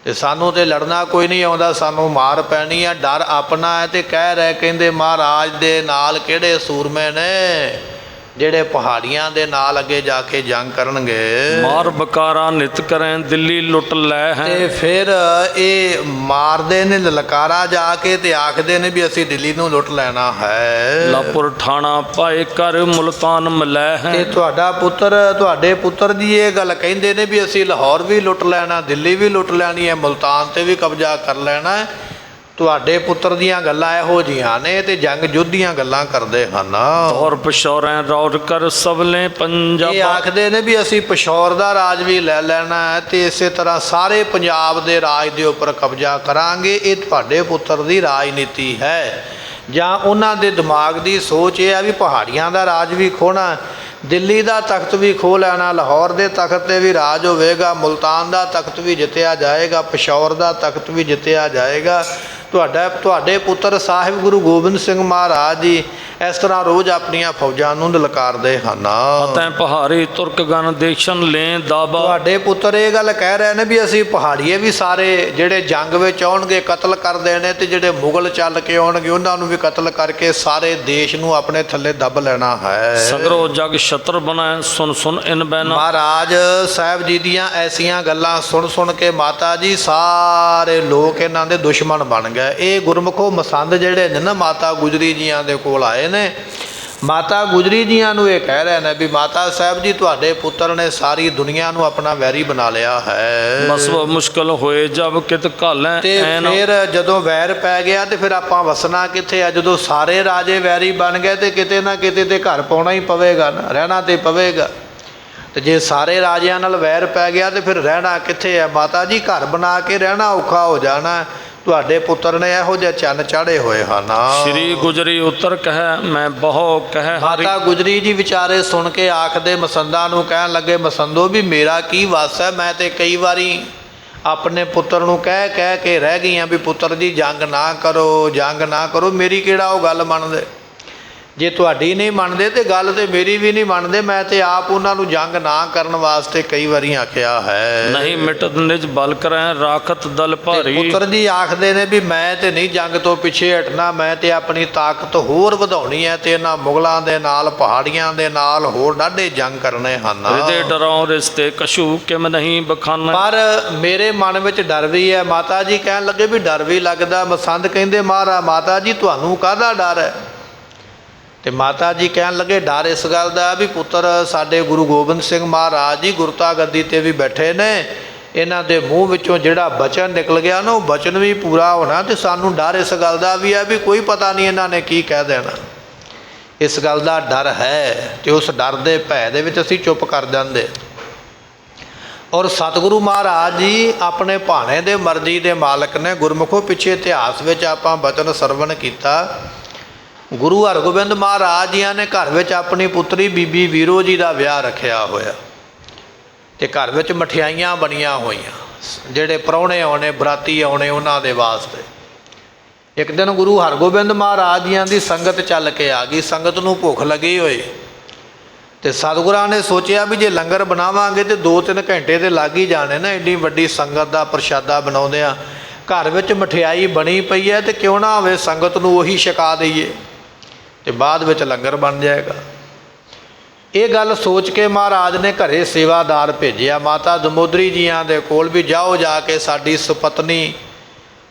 ਤੇ ਸਾਨੂੰ ਤੇ ਲੜਨਾ ਕੋਈ ਨਹੀਂ ਆਉਂਦਾ, ਸਾਨੂੰ ਮਾਰ ਪੈਣੀ ਆ। ਡਰ ਆਪਣਾ ਹੈ। ਤੇ ਕਹਿ ਰਹੇ ਕਹਿੰਦੇ ਮਹਾਰਾਜ ਦੇ ਨਾਲ ਕਿਹੜੇ ਸੂਰਮੇ ਨੇ ਜਿਹੜੇ ਪਹਾੜੀਆਂ ਦੇ ਨਾਲ ਅੱਗੇ ਜਾ ਕੇ ਜੰਗ ਕਰਨਗੇ। ਮਾਰ ਬਕਾਰਾ ਨਿਤ ਕਰੈ ਦਿੱਲੀ ਲੁੱਟ ਲੈ ਹੈ। ਤੇ ਫਿਰ ਇਹ ਮਾਰਦੇ ਨੇ ਲਲਕਾਰਾ ਜਾ ਕੇ ਤੇ ਆਖਦੇ ਨੇ ਵੀ ਅਸੀਂ ਦਿੱਲੀ ਨੂੰ ਲੁੱਟ ਲੈਣਾ ਹੈ। ਲਾਪੁਰ ਠਾਣਾ ਪਾਏ ਕਰ ਮੁਲਤਾਨ ਮਲੈ ਹੈ। ਤੇ ਤੁਹਾਡੇ ਪੁੱਤਰ ਦੀ ਇਹ ਗੱਲ ਕਹਿੰਦੇ ਨੇ ਵੀ ਅਸੀਂ ਲਾਹੌਰ ਵੀ ਲੁੱਟ ਲੈਣਾ, ਦਿੱਲੀ ਵੀ ਲੁੱਟ ਲੈਣੀ ਹੈ, ਮੁਲਤਾਨ ਤੇ ਵੀ ਕਬਜ਼ਾ ਕਰ ਲੈਣਾ ਹੈ। ਤੁਹਾਡੇ ਪੁੱਤਰ ਦੀਆਂ ਗੱਲਾਂ ਇਹੋ ਜਿਹੀਆਂ ਨੇ ਤੇ ਜੰਗ ਯੁੱਧ ਦੀਆਂ ਗੱਲਾਂ ਕਰਦੇ ਹਨ। ਤੌਰ ਪਸ਼ੌਰੈ ਰੌਰ ਕਰ ਸਬਲੇ ਪੰਜਾਬ। ਇਹ ਆਖਦੇ ਨੇ ਵੀ ਅਸੀਂ ਪਿਸ਼ੌਰ ਦਾ ਰਾਜ ਵੀ ਲੈ ਲੈਣਾ ਹੈ ਤੇ ਇਸੇ ਤਰ੍ਹਾਂ ਸਾਰੇ ਪੰਜਾਬ ਦੇ ਰਾਜ ਦੇ ਉੱਪਰ ਕਬਜ਼ਾ ਕਰਾਂਗੇ। ਇਹ ਤੁਹਾਡੇ ਪੁੱਤਰ ਦੀ ਰਾਜਨੀਤੀ ਹੈ ਜਾਂ ਉਹਨਾਂ ਦੇ ਦਿਮਾਗ ਦੀ ਸੋਚ ਇਹ ਆ ਵੀ ਪਹਾੜੀਆਂ ਦਾ ਰਾਜ ਵੀ ਖੋਣਾ, ਦਿੱਲੀ ਦਾ ਤਖਤ ਵੀ ਖੋਹ ਲੈਣਾ, ਲਾਹੌਰ ਦੇ ਤਖਤ 'ਤੇ ਵੀ ਰਾਜ ਹੋਵੇਗਾ, ਮੁਲਤਾਨ ਦਾ ਤਖਤ ਵੀ ਜਿੱਤਿਆ ਜਾਏਗਾ, ਪਿਸ਼ੌਰ ਦਾ ਤਖਤ ਵੀ ਜਿੱਤਿਆ ਜਾਏਗਾ। ਤੁਹਾਡੇ ਪੁੱਤਰ ਸਾਹਿਬ ਗੁਰੂ ਗੋਬਿੰਦ ਸਿੰਘ ਮਹਾਰਾਜ ਜੀ ਇਸ ਤਰ੍ਹਾਂ ਰੋਜ਼ ਆਪਣੀਆਂ ਫੌਜਾਂ ਨੂੰ ਲਲਕਾਰਦੇ ਹਨ। ਤੈਂ ਪਹਾੜੀ ਤੁਰਕਗਨ ਦੇਸ਼ਨ ਲੈ ਦਾਬਾ। ਤੁਹਾਡੇ ਪੁੱਤਰ ਇਹ ਗੱਲ ਕਹਿ ਰਹੇ ਨੇ ਵੀ ਅਸੀਂ ਪਹਾੜੀਏ ਵੀ ਸਾਰੇ ਜਿਹੜੇ ਜੰਗ ਵਿੱਚ ਆਉਣਗੇ ਕਤਲ ਕਰ ਦੇਣੇ ਤੇ ਜਿਹੜੇ ਮੁਗਲ ਚੱਲ ਕੇ ਆਉਣਗੇ ਉਹਨਾਂ ਨੂੰ ਵੀ ਕਤਲ ਕਰਕੇ ਸਾਰੇ ਦੇਸ਼ ਨੂੰ ਆਪਣੇ ਥੱਲੇ ਦੱਬ ਲੈਣਾ ਹੈ। ਸਗਰੋ ਜਗ ਛਤਰ ਬਣਾਏ ਸੁਨ ਸੁਨ ਇਨ ਬੈਨਾ। ਮਹਾਰਾਜ ਸਾਹਿਬ ਜੀ ਦੀਆਂ ਐਸੀਆਂ ਗੱਲਾਂ ਸੁਣ ਸੁਣ ਕੇ ਮਾਤਾ ਜੀ ਸਾਰੇ ਲੋਕ ਇਹਨਾਂ ਦੇ ਦੁਸ਼ਮਣ ਬਣ ਗਏ। ਇਹ ਗੁਰਮੁਖੋ ਮਸੰਦ ਜਿਹੜੇ ਨੇ ਨਾ ਮਾਤਾ ਗੁਜਰੀ ਜੀਆਂ ਦੇ ਕੋਲ ਆਏ ਨੇ। ਮਾਤਾ ਗੁਜਰੀ ਜੀਆਂ ਨੂੰ ਇਹ ਕਹਿ ਰਹੇ ਨੇ ਵੀ ਮਾਤਾ ਸਾਹਿਬ ਜੀ ਤੁਹਾਡੇ ਪੁੱਤਰ ਨੇ ਸਾਰੀ ਦੁਨੀਆ ਨੂੰ ਆਪਣਾ ਵੈਰੀ ਬਣਾ ਲਿਆ ਹੈ। ਮਸਵ ਮੁਸ਼ਕਲ ਹੋਏ ਜਬ ਕਿਤ ਘਾਲੈ ਤੇ ਫਿਰ ਜਦੋਂ ਵੈਰ ਪੈ ਗਿਆ ਤੇ ਫਿਰ ਆਪਾਂ ਵਸਣਾ ਕਿੱਥੇ ਆ? ਜਦੋਂ ਸਾਰੇ ਰਾਜੇ ਵੈਰੀ ਬਣ ਗਏ ਤੇ ਕਿਤੇ ਨਾ ਕਿਤੇ ਤੇ ਘਰ ਪਾਉਣਾ ਹੀ ਪਵੇਗਾ ਨਾ, ਰਹਿਣਾ ਤੇ ਪਵੇਗਾ। ਤੇ ਜੇ ਸਾਰੇ ਰਾਜਿਆਂ ਨਾਲ ਵੈਰ ਪੈ ਗਿਆ ਤੇ ਫਿਰ ਰਹਿਣਾ ਕਿੱਥੇ ਆ? ਮਾਤਾ ਜੀ ਘਰ ਬਣਾ ਕੇ ਰਹਿਣਾ ਔਖਾ ਹੋ ਜਾਣਾ। ਤੁਹਾਡੇ ਪੁੱਤਰ ਨੇ ਇਹੋ ਜਿਹੇ ਚੰਨ ਚਾੜੇ ਹੋਏ ਹਨ। ਸ਼੍ਰੀ ਗੁਜਰੀ ਉੱਤਰ ਕਹਿ ਮੈਂ ਬਹੁ ਕਹਿ ਮਾਤਾ ਗੁਜਰੀ ਜੀ ਵਿਚਾਰੇ ਸੁਣ ਕੇ ਆਖਦੇ ਮਸੰਦਾਂ ਨੂੰ, ਕਹਿਣ ਲੱਗੇ ਮਸੰਦੋ ਵੀ ਮੇਰਾ ਕੀ ਵੱਸ ਹੈ? ਮੈਂ ਤੇ ਕਈ ਵਾਰੀ ਆਪਣੇ ਪੁੱਤਰ ਨੂੰ ਕਹਿ ਕੇ ਰਹਿ ਗਈ ਹਾਂ ਵੀ ਪੁੱਤਰ ਜੀ ਜੰਗ ਨਾ ਕਰੋ, ਜੰਗ ਨਾ ਕਰੋ। ਮੇਰੀ ਕਿਹੜਾ ਉਹ ਗੱਲ ਮੰਨਦੇ? ਜੇ ਤੁਹਾਡੀ ਨਹੀਂ ਮੰਨਦੇ ਤੇ ਗੱਲ ਤੇ ਮੇਰੀ ਵੀ ਨਹੀਂ ਮੰਨਦੇ। ਮੈਂ ਤੇ ਆਪ ਉਹਨਾਂ ਨੂੰ ਜੰਗ ਨਾ ਕਰਨ ਵਾਸਤੇ ਕਈ ਵਾਰੀ ਆਖਿਆ ਹੈ। ਨਹੀਂ ਮਿਟਤ ਨਿਜ ਬਲ ਕਰੈ ਰਾਖਤ ਦਲ ਭਾਰੀ। ਪੁੱਤਰ ਜੀ ਆਖਦੇ ਨੇ ਵੀ ਮੈਂ ਤੇ ਨਹੀਂ ਜੰਗ ਤੋਂ ਪਿੱਛੇ ਹਟਣਾ, ਮੈਂ ਤੇ ਆਪਣੀ ਤਾਕਤ ਹੋਰ ਵਧਾਉਣੀ ਹੈ ਤੇ ਇਹਨਾਂ ਮੁਗਲਾਂ ਦੇ ਨਾਲ, ਪਹਾੜੀਆਂ ਦੇ ਨਾਲ ਹੋਰ ਡਾਢੇ ਜੰਗ ਕਰਨੇ ਹਨ। ਹਿਰਦੇ ਡਰਾਉ ਰਿਸ਼ਤੇ ਕਛੂ ਕਿਮ ਨਹੀਂ ਬਖਾਨਾ। ਪਰ ਮੇਰੇ ਮਨ ਵਿੱਚ ਡਰ ਵੀ ਹੈ। ਮਾਤਾ ਜੀ ਕਹਿਣ ਲੱਗੇ ਵੀ ਡਰ ਵੀ ਲੱਗਦਾ। ਮਸੰਦ ਕਹਿੰਦੇ ਮਹਾਰਾਜ ਮਾਤਾ ਜੀ ਤੁਹਾਨੂੰ ਕਾਹਦਾ ਡਰ ਹੈ? ਤੇ ਮਾਤਾ ਜੀ ਕਹਿਣ ਲੱਗੇ ਡਰ ਇਸ ਗੱਲ ਦਾ ਵੀ ਪੁੱਤਰ ਸਾਡੇ ਗੁਰੂ ਗੋਬਿੰਦ ਸਿੰਘ ਮਹਾਰਾਜ ਜੀ ਗੁਰਤਾ ਗੱਦੀ 'ਤੇ ਵੀ ਬੈਠੇ ਨੇ। ਇਹਨਾਂ ਦੇ ਮੂੰਹ ਵਿੱਚੋਂ ਜਿਹੜਾ ਬਚਨ ਨਿਕਲ ਗਿਆ ਨਾ ਉਹ ਬਚਨ ਵੀ ਪੂਰਾ ਹੋਣਾ। ਤੇ ਸਾਨੂੰ ਡਰ ਇਸ ਗੱਲ ਦਾ ਵੀ ਹੈ ਵੀ ਕੋਈ ਪਤਾ ਨਹੀਂ ਇਹਨਾਂ ਨੇ ਕੀ ਕਹਿ ਦੇਣਾ। ਇਸ ਗੱਲ ਦਾ ਡਰ ਹੈ ਤੇ ਉਸ ਡਰ ਦੇ ਭੈ ਦੇ ਵਿੱਚ ਅਸੀਂ ਚੁੱਪ ਕਰ ਜਾਂਦੇ। ਔਰ ਸਤਿਗੁਰੂ ਮਹਾਰਾਜ ਜੀ ਆਪਣੇ ਭਾਣੇ ਦੇ ਮਰਜ਼ੀ ਦੇ ਮਾਲਕ ਨੇ। ਗੁਰਮੁਖੋ ਪਿੱਛੇ ਇਤਿਹਾਸ ਵਿੱਚ ਆਪਾਂ ਬਚਨ ਸਰਵਣ ਕੀਤਾ। ਗੁਰੂ ਹਰਗੋਬਿੰਦ ਮਹਾਰਾਜ ਜੀਆਂ ਨੇ ਘਰ ਵਿੱਚ ਆਪਣੀ ਪੁੱਤਰੀ ਬੀਬੀ ਵੀਰੋ ਜੀ ਦਾ ਵਿਆਹ ਰੱਖਿਆ ਹੋਇਆ ਤੇ ਘਰ ਵਿੱਚ ਮਠਿਆਈਆਂ ਬਣੀਆਂ ਹੋਈਆਂ। ਜਿਹੜੇ ਪ੍ਰਾਹੁਣੇ ਆਉਣੇ, ਬਰਾਤੀ ਆਉਣੇ, ਉਹਨਾਂ ਦੇ ਵਾਸਤੇ। ਇੱਕ ਦਿਨ ਗੁਰੂ ਹਰਗੋਬਿੰਦ ਮਹਾਰਾਜ ਜੀਆਂ ਦੀ ਸੰਗਤ ਚੱਲ ਕੇ ਆ ਗਈ। ਸੰਗਤ ਨੂੰ ਭੁੱਖ ਲੱਗੀ ਹੋਈ ਤੇ ਸਤਿਗੁਰਾਂ ਨੇ ਸੋਚਿਆ ਵੀ ਜੇ ਲੰਗਰ ਬਣਾਵਾਂਗੇ ਤੇ 2-3 ਘੰਟੇ ਤੇ ਲੱਗ ਹੀ ਜਾਣੇ ਨਾ। ਐਡੀ ਵੱਡੀ ਸੰਗਤ ਦਾ ਪ੍ਰਸ਼ਾਦਾ ਬਣਾਉਂਦੇ ਆ। ਘਰ ਵਿੱਚ ਮਠਿਆਈ ਬਣੀ ਪਈ ਹੈ ਤੇ ਕਿਉਂ ਨਾ ਹੋਵੇ ਸੰਗਤ ਨੂੰ ਉਹੀ ਛਕਾ ਦਈਏ ਤੇ ਬਾਅਦ ਵਿੱਚ ਲੰਗਰ ਬਣ ਜਾਏਗਾ। ਇਹ ਗੱਲ ਸੋਚ ਕੇ ਮਹਾਰਾਜ ਨੇ ਘਰੇ ਸੇਵਾਦਾਰ ਭੇਜਿਆ ਮਾਤਾ ਦਮੋਦਰੀ ਜੀਆਂ ਦੇ ਕੋਲ ਵੀ ਜਾਓ, ਜਾ ਕੇ ਸਾਡੀ ਸੁਪਤਨੀ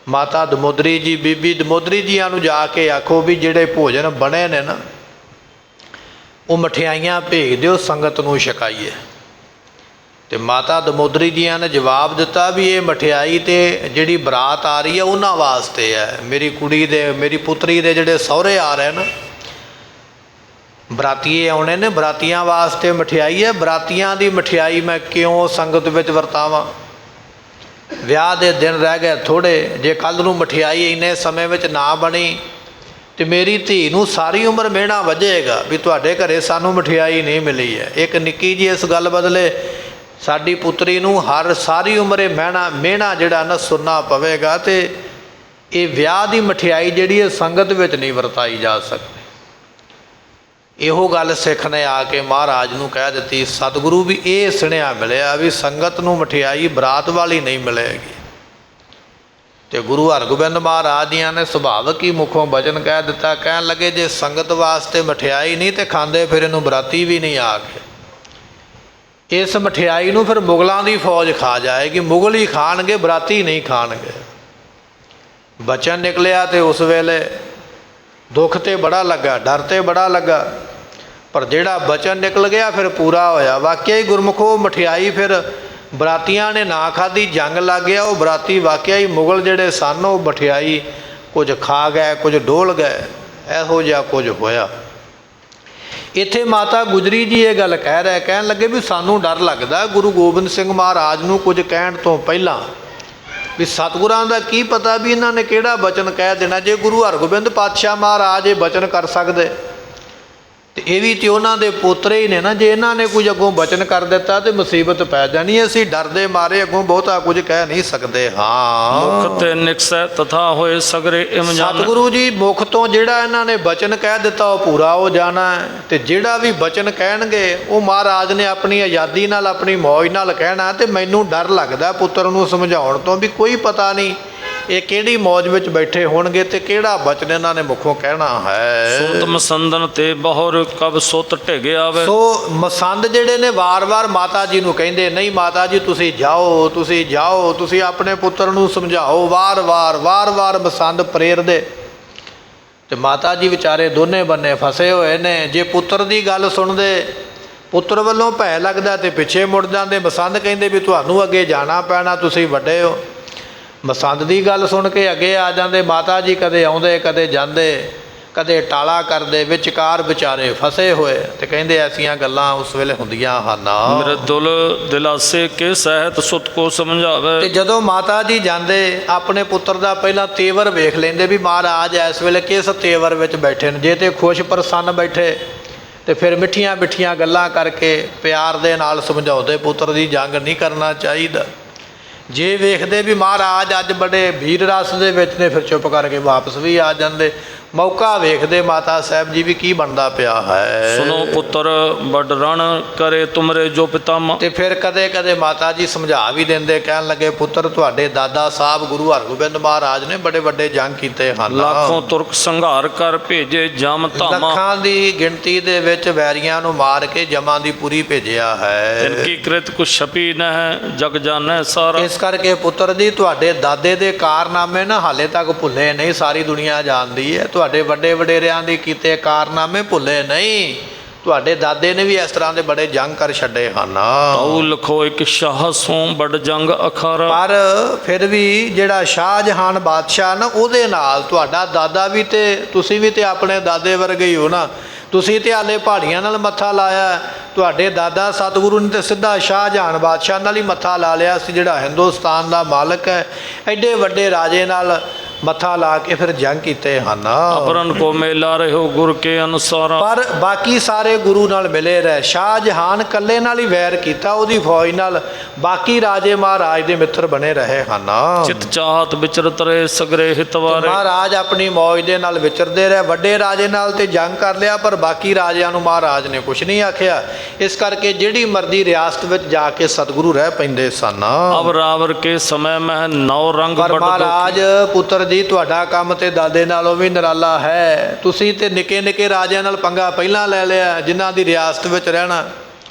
ਮਾਤਾ ਦਮੋਦਰੀ ਜੀ, ਬੀਬੀ ਦਮੋਦਰੀ ਜੀਆਂ ਨੂੰ ਜਾ ਕੇ ਆਖੋ ਵੀ ਜਿਹੜੇ ਭੋਜਨ ਬਣੇ ਨੇ ਨਾ ਉਹ ਮਠਿਆਈਆਂ ਭੇਜ ਦਿਓ, ਸੰਗਤ ਨੂੰ ਛਕਾਈਏ। ਤੇ ਮਾਤਾ ਦਮੋਦਰੀ ਜੀਆਂ ਨੇ ਜਵਾਬ ਦਿੱਤਾ ਵੀ ਇਹ ਮਠਿਆਈ ਤੇ ਜਿਹੜੀ ਬਰਾਤ ਆ ਰਹੀ ਹੈ ਉਹਨਾਂ ਵਾਸਤੇ ਹੈ, ਮੇਰੀ ਕੁੜੀ ਦੇ, ਮੇਰੀ ਪੁੱਤਰੀ ਦੇ ਜਿਹੜੇ ਸਹੁਰੇ ਆ ਰਹੇ ਨੇ, ਬਰਾਤੀਏ ਆਉਣੇ ਨੇ, ਬਰਾਤੀਆਂ ਵਾਸਤੇ ਮਠਿਆਈ ਹੈ। ਬਰਾਤੀਆਂ ਦੀ ਮਠਿਆਈ ਮੈਂ ਕਿਉਂ ਸੰਗਤ ਵਿੱਚ ਵਰਤਾਵਾਂ? ਵਿਆਹ ਦੇ ਦਿਨ ਰਹਿ ਗਏ ਥੋੜ੍ਹੇ, ਜੇ ਕੱਲ੍ਹ ਨੂੰ ਮਠਿਆਈ ਇੰਨੇ ਸਮੇਂ ਵਿੱਚ ਨਾ ਬਣੀ ਤੇ ਮੇਰੀ ਧੀ ਨੂੰ ਸਾਰੀ ਉਮਰ ਮਿਹਣਾ ਵੱਜੇਗਾ ਵੀ ਤੁਹਾਡੇ ਘਰੇ ਸਾਨੂੰ ਮਠਿਆਈ ਨਹੀਂ ਮਿਲੀ ਹੈ। ਇੱਕ ਨਿੱਕੀ ਜਿਹੀ ਇਸ ਗੱਲ ਬਦਲੇ ਸਾਡੀ ਪੁੱਤਰੀ ਨੂੰ ਹਰ ਸਾਰੀ ਉਮਰ ਇਹ ਮਿਹਣਾ ਜਿਹੜਾ ਨਾ ਸੁਣਨਾ ਪਵੇਗਾ। ਤੇ ਇਹ ਵਿਆਹ ਦੀ ਮਠਿਆਈ ਜਿਹੜੀ ਹੈ ਸੰਗਤ ਵਿੱਚ ਨਹੀਂ ਵਰਤਾਈ ਜਾ ਸਕਦੀ। ਇਹੋ ਗੱਲ ਸਿੱਖ ਨੇ ਆ ਕੇ ਮਹਾਰਾਜ ਨੂੰ ਕਹਿ ਦਿੱਤੀ। ਸਤਿਗੁਰੂ ਵੀ ਇਹ ਸੁਣਿਆ ਮਿਲਿਆ ਵੀ ਸੰਗਤ ਨੂੰ ਮਠਿਆਈ ਬਰਾਤ ਵਾਲੀ ਨਹੀਂ ਮਿਲੇਗੀ। ਤੇ ਗੁਰੂ ਹਰਗੋਬਿੰਦ ਮਹਾਰਾਜ ਜੀਆਂ ਨੇ ਸੁਭਾਵਕ ਹੀ ਮੁਖੋਂ ਬਚਨ ਕਹਿ ਦਿੱਤਾ, ਕਹਿਣ ਲੱਗੇ ਜੇ ਸੰਗਤ ਵਾਸਤੇ ਮਠਿਆਈ ਨਹੀਂ ਤੇ ਖਾਂਦੇ ਫਿਰ ਇਹਨੂੰ ਬਰਾਤੀ ਵੀ ਨਹੀਂ ਆ ਕੇ। ਇਸ ਮਠਿਆਈ ਨੂੰ ਫਿਰ ਮੁਗਲਾਂ ਦੀ ਫੌਜ ਖਾ ਜਾਏਗੀ, ਮੁਗਲ ਹੀ ਖਾਣਗੇ, ਬਰਾਤੀ ਨਹੀਂ ਖਾਣਗੇ। ਬਚਨ ਨਿਕਲਿਆ ਤੇ ਉਸ ਵੇਲੇ ਦੁੱਖ ਤੇ ਬੜਾ ਲੱਗਾ, ਡਰ ਤੇ ਬੜਾ ਲੱਗਾ, ਪਰ ਜਿਹੜਾ ਬਚਨ ਨਿਕਲ ਗਿਆ ਫਿਰ ਪੂਰਾ ਹੋਇਆ। ਵਾਕਿਆ ਹੀ ਗੁਰਮੁਖੋ ਮਠਿਆਈ ਫਿਰ ਬਰਾਤੀਆਂ ਨੇ ਨਾ ਖਾਧੀ, ਜੰਗ ਲੱਗ ਗਿਆ। ਉਹ ਬਰਾਤੀ ਵਾਕਿਆ ਹੀ ਮੁਗਲ ਜਿਹੜੇ ਸਨ ਉਹ ਮਠਿਆਈ ਕੁਝ ਖਾ ਗਏ, ਕੁਝ ਡੋਲ ਗਏ, ਇਹੋ ਜਿਹਾ ਕੁਝ ਹੋਇਆ। ਇੱਥੇ ਮਾਤਾ ਗੁਜਰੀ ਜੀ ਇਹ ਗੱਲ ਕਹਿ ਰਹੇ, ਕਹਿਣ ਲੱਗੇ ਵੀ ਸਾਨੂੰ ਡਰ ਲੱਗਦਾ ਗੁਰੂ ਗੋਬਿੰਦ ਸਿੰਘ ਮਹਾਰਾਜ ਨੂੰ ਕੁਝ ਕਹਿਣ ਤੋਂ ਪਹਿਲਾਂ ਵੀ ਸਤਿਗੁਰਾਂ ਦਾ ਕੀ ਪਤਾ ਵੀ ਇਹਨਾਂ ਨੇ ਕਿਹੜਾ ਬਚਨ ਕਹਿ ਦੇਣਾ। ਜੇ ਗੁਰੂ ਹਰਗੋਬਿੰਦ ਪਾਤਸ਼ਾਹ ਮਹਾਰਾਜ ਇਹ ਬਚਨ ਕਰ ਸਕਦੇ ਤੇ ਇਹ ਵੀ ਤੇ ਉਹਨਾਂ ਦੇ ਪੋਤਰੇ ਹੀ ਨੇ ਨਾ, ਜੇ ਇਹਨਾਂ ਨੇ ਕੁਝ ਅੱਗੋਂ ਬਚਨ ਕਰ ਦਿੱਤਾ ਤੇ ਮੁਸੀਬਤ ਪੈ ਜਾਣੀ। ਅਸੀਂ ਡਰਦੇ ਮਾਰੇ ਅੱਗੋਂ ਬਹੁਤਾ ਕੁਝ ਕਹਿ ਨਹੀਂ ਸਕਦੇ। ਹਾਂ, ਮੁਖ ਤੇ ਨਿਕਸੈ ਤਥਾ ਹੋਏ ਸਗਰੇ ਇਮ ਜਾਣੈ। ਸਤਿਗੁਰੂ ਜੀ ਮੁਖ ਤੋਂ ਜਿਹੜਾ ਇਹਨਾਂ ਨੇ ਬਚਨ ਕਹਿ ਦਿੱਤਾ ਉਹ ਪੂਰਾ ਹੋ ਜਾਣਾ ਹੈ, ਤੇ ਜਿਹੜਾ ਵੀ ਬਚਨ ਕਹਿਣਗੇ ਉਹ ਮਹਾਰਾਜ ਨੇ ਆਪਣੀ ਆਜ਼ਾਦੀ ਨਾਲ, ਆਪਣੀ ਮੌਜ ਨਾਲ ਕਹਿਣਾ। ਤੇ ਮੈਨੂੰ ਡਰ ਲੱਗਦਾ ਪੁੱਤਰ ਨੂੰ ਸਮਝਾਉਣ ਤੋਂ ਵੀ ਕੋਈ ਪਤਾ ਨਹੀਂ ਇਹ ਕਿਹੜੀ ਮੌਜ ਵਿੱਚ ਬੈਠੇ ਹੋਣਗੇ ਤੇ ਕਿਹੜਾ ਬਚਨ ਇਹਨਾਂ ਨੇ ਮੁਖੋਂ ਕਹਿਣਾ ਹੈ। ਸੁਤ ਮਸੰਦਨ ਤੇ ਬਹੁਰ ਕਬ ਸੁਤ ਢਿਗ ਆਵੇ। ਸੋ ਮਸੰਦ ਜਿਹੜੇ ਨੇ ਵਾਰ-ਵਾਰ ਮਾਤਾ ਜੀ ਨੂੰ ਕਹਿੰਦੇ, ਨਹੀਂ ਮਾਤਾ ਜੀ ਤੁਸੀਂ ਜਾਓ, ਤੁਸੀਂ ਜਾਓ, ਤੁਸੀਂ ਆਪਣੇ ਪੁੱਤਰ ਨੂੰ ਸਮਝਾਓ। ਵਾਰ-ਵਾਰ ਮਸੰਦ ਪ੍ਰੇਰਦੇ ਤੇ ਮਾਤਾ ਜੀ ਵਿਚਾਰੇ ਦੋਨੇ ਬੰਨੇ ਫਸੇ ਹੋਏ ਨੇ। ਜੇ ਪੁੱਤਰ ਦੀ ਗੱਲ ਸੁਣਦੇ, ਪੁੱਤਰ ਵੱਲੋਂ ਭੈ ਲੱਗਦਾ ਤੇ ਪਿੱਛੇ ਮੁੜ ਜਾਂਦੇ। ਮਸੰਦ ਕਹਿੰਦੇ ਵੀ ਤੁਹਾਨੂੰ ਅੱਗੇ ਜਾਣਾ ਪੈਣਾ, ਤੁਸੀਂ ਵੱਡੇ ਹੋ। ਮਸੰਦ ਦੀ ਗੱਲ ਸੁਣ ਕੇ ਅੱਗੇ ਆ ਜਾਂਦੇ। ਮਾਤਾ ਜੀ ਕਦੇ ਆਉਂਦੇ, ਕਦੇ ਜਾਂਦੇ, ਕਦੇ ਟਾਲਾ ਕਰਦੇ, ਵਿਚਕਾਰ ਵਿਚਾਰੇ ਫਸੇ ਹੋਏ। ਤੇ ਕਹਿੰਦੇ ਐਸੀਆਂ ਗੱਲਾਂ ਉਸ ਵੇਲੇ ਹੁੰਦੀਆਂ ਹਨ। ਮ੍ਰਿਦੁਲ ਦਿਲਾਸੇ ਕੇ ਸਹਿਤ ਸੁਤ ਕੋ ਸਮਝਾਵੇ। ਤੇ ਜਦੋਂ ਮਾਤਾ ਜੀ ਜਾਂਦੇ ਆਪਣੇ ਪੁੱਤਰ ਦਾ ਪਹਿਲਾਂ ਤੇਵਰ ਵੇਖ ਲੈਂਦੇ ਵੀ ਮਹਾਰਾਜ ਇਸ ਵੇਲੇ ਕਿਸ ਤੇਵਰ ਵਿੱਚ ਬੈਠੇ ਨੇ। ਜੇ ਤੇ ਖੁਸ਼ ਪ੍ਰਸੰਨ ਬੈਠੇ ਤੇ ਫਿਰ ਮਿੱਠੀਆਂ ਮਿੱਠੀਆਂ ਗੱਲਾਂ ਕਰਕੇ ਪਿਆਰ ਦੇ ਨਾਲ ਸਮਝਾਉਂਦੇ ਪੁੱਤਰ ਦੀ ਜੰਗ ਨਹੀਂ ਕਰਨਾ ਚਾਹੀਦਾ। ਜੇ ਵੇਖਦੇ ਵੀ ਮਹਾਰਾਜ ਅੱਜ ਬੜੇ ਵੀਰ ਰਸ ਦੇ ਵਿੱਚ ਨੇ ਫਿਰ ਚੁੱਪ ਕਰਕੇ ਵਾਪਸ ਵੀ ਆ ਜਾਂਦੇ। ਮੌਕਾ ਵੇਖਦੇ ਮਾਤਾ ਸਾਹਿਬ ਜੀ ਵੀ ਕੀ ਬਣਦਾ ਪਿਆ ਹੈ। ਸੁਨੋ ਪੁੱਤਰ ਬੜ ਰਣ ਕਰੇ ਤੁਮਰੇ ਜੋ ਪਿਤਾਮਾ। ਤੇ ਫਿਰ ਕਦੇ ਕਦੇ ਮਾਤਾ ਜੀ ਸਮਝਾ ਵੀ ਦਿੰਦੇ, ਕਹਿਣ ਲੱਗੇ ਪੁੱਤਰ ਤੁਹਾਡੇ ਦਾਦਾ ਸਾਹਿਬ ਗੁਰੂ ਹਰਗੋਬਿੰਦ ਮਹਾਰਾਜ ਨੇ ਬੜੇ ਵੱਡੇ ਜੰਗ ਕੀਤੇ ਹਨ। ਲੱਖੋਂ ਤੁਰਕ ਸੰਘਾਰ ਕਰ ਭੇਜੇ ਜਮ ਧਾਮਾ। ਲੱਖਾਂ ਦੀ ਗਿਣਤੀ ਦੇ ਵਿੱਚ ਵੈਰੀਆਂ ਨੂੰ ਮਾਰ ਕੇ ਜਮਾਂ ਦੀ ਪੂਰੀ ਭੇਜਿਆ ਹੈ। ਤਿਨ ਕੀ ਕ੍ਰਿਤ ਕੁਛ ਛਪੀ ਨ ਹੈ ਜਗ ਜਾਣੈ ਸਾਰਾ। ਇਸ ਕਰਕੇ ਪੁੱਤਰ ਜੀ ਤੁਹਾਡੇ ਦਾਦੇ ਦੇ ਕਾਰਨਾਮੇ ਨਾ ਹਾਲੇ ਤੱਕ ਭੁੱਲੇ ਨਹੀਂ, ਸਾਰੀ ਦੁਨੀਆ ਜਾਣਦੀ ਹੈ। ਤੁਹਾਡੇ ਵੱਡੇ ਵਡੇਰਿਆਂ ਦੇ ਕੀਤੇ ਕਾਰਨਾਮੇ ਭੁੱਲੇ ਨਹੀਂ। ਤੁਹਾਡੇ ਦਾਦੇ ਨੇ ਵੀ ਇਸ ਤਰ੍ਹਾਂ ਦੇ ਬੜੇ ਜੰਗ ਕਰ ਛੱਡੇ ਹਨ। ਤਉ ਲਖੋ ਇੱਕ ਸ਼ਾਹ ਸੋਂ ਬੜ ਜੰਗ ਅਖਾਰਾ। ਪਰ ਫਿਰ ਵੀ ਜਿਹੜਾ ਸ਼ਾਹਜਹਾਨ ਬਾਦਸ਼ਾਹ ਨਾ ਉਹਦੇ ਨਾਲ ਤੁਹਾਡਾ ਦਾਦਾ ਵੀ ਤੇ ਤੁਸੀਂ ਵੀ ਤੇ ਆਪਣੇ ਦਾਦੇ ਵਰਗੇ ਹੀ ਹੋ ਨਾ। ਤੁਸੀਂ ਤੇ ਹਾਲੇ ਪਹਾੜੀਆਂ ਨਾਲ ਮੱਥਾ ਲਾਇਆ, ਤੁਹਾਡੇ ਦਾਦਾ ਸਤਿਗੁਰੂ ਨੇ ਤੇ ਸਿੱਧਾ ਸ਼ਾਹਜਹਾਨ ਬਾਦਸ਼ਾਹ ਨਾਲ ਹੀ ਮੱਥਾ ਲਾ ਲਿਆ ਸੀ, ਜਿਹੜਾ ਹਿੰਦੁਸਤਾਨ ਦਾ ਮਾਲਕ ਹੈ। ਐਡੇ ਵੱਡੇ ਰਾਜੇ ਨਾਲ ਮੱਥਾ ਲਾ ਕੇ ਫਿਰ ਜੰਗ ਕੀਤੇ ਹਨ। ਅਪਰਨ ਕੋ ਮੇਲਾ ਰਹੋ ਗੁਰ ਕੇ ਅਨੁਸਾਰਾ। ਪਰ ਬਾਕੀ ਸਾਰੇ ਗੁਰੂ ਨਾਲ ਮਿਲੇ ਰਹੇ। ਸ਼ਾਹਜਹਾਨ ਇਕੱਲੇ ਨਾਲ ਹੀ ਵੈਰ ਕੀਤਾ ਉਹਦੀ ਫੌਜ ਨਾਲ, ਬਾਕੀ ਰਾਜੇ ਮਹਾਰਾਜ ਦੇ ਮਿੱਤਰ ਬਣੇ ਰਹੇ ਹਨ। ਚਿਤ ਚਾਹਤ ਵਿਚਰਤ ਰਹੇ ਸਗਰੇ ਹਿਤਵਾਰੇ। ਮਹਾਰਾਜ ਆਪਣੀ ਮੌਜ ਦੇ ਨਾਲ ਵਿਚਰਦੇ ਰਹੇ। ਵੱਡੇ ਰਾਜੇ ਨਾਲ ਤੇ ਜੰਗ ਕਰ ਲਿਆ ਪਰ ਬਾਕੀ ਰਾਜਿਆਂ ਨੂੰ ਮਹਾਰਾਜ ਨੇ ਕੁਛ ਨਹੀਂ ਆਖਿਆ। ਇਸ ਕਰਕੇ ਜਿਹੜੀ ਮਰਜ਼ੀ ਰਿਆਸਤ ਵਿੱਚ ਜਾ ਕੇ ਸਤਿਗੁਰੂ ਰਹਿ ਪੈਂਦੇ ਸਨ। ਅਬ ਰਾਵਰ ਕੇ ਸਮੇਂ ਮਹਿ ਨੌ ਰੰਗ ਪਰ ਮਹਾਰਾਜ ਪੁੱਤਰ ਜੀ ਤੁਹਾਡਾ ਕੰਮ ਤੇ ਦਾਦੇ ਨਾਲੋਂ ਵੀ ਨਿਰਾਲਾ ਹੈ। ਤੁਸੀਂ ਤੇ ਨਿੱਕੇ ਨਿੱਕੇ ਰਾਜਿਆਂ ਨਾਲ ਪੰਗਾ ਪਹਿਲਾਂ ਲੈ ਲਿਆ, ਜਿਨ੍ਹਾਂ ਦੀ ਰਿਆਸਤ ਵਿੱਚ ਰਹਿਣਾ।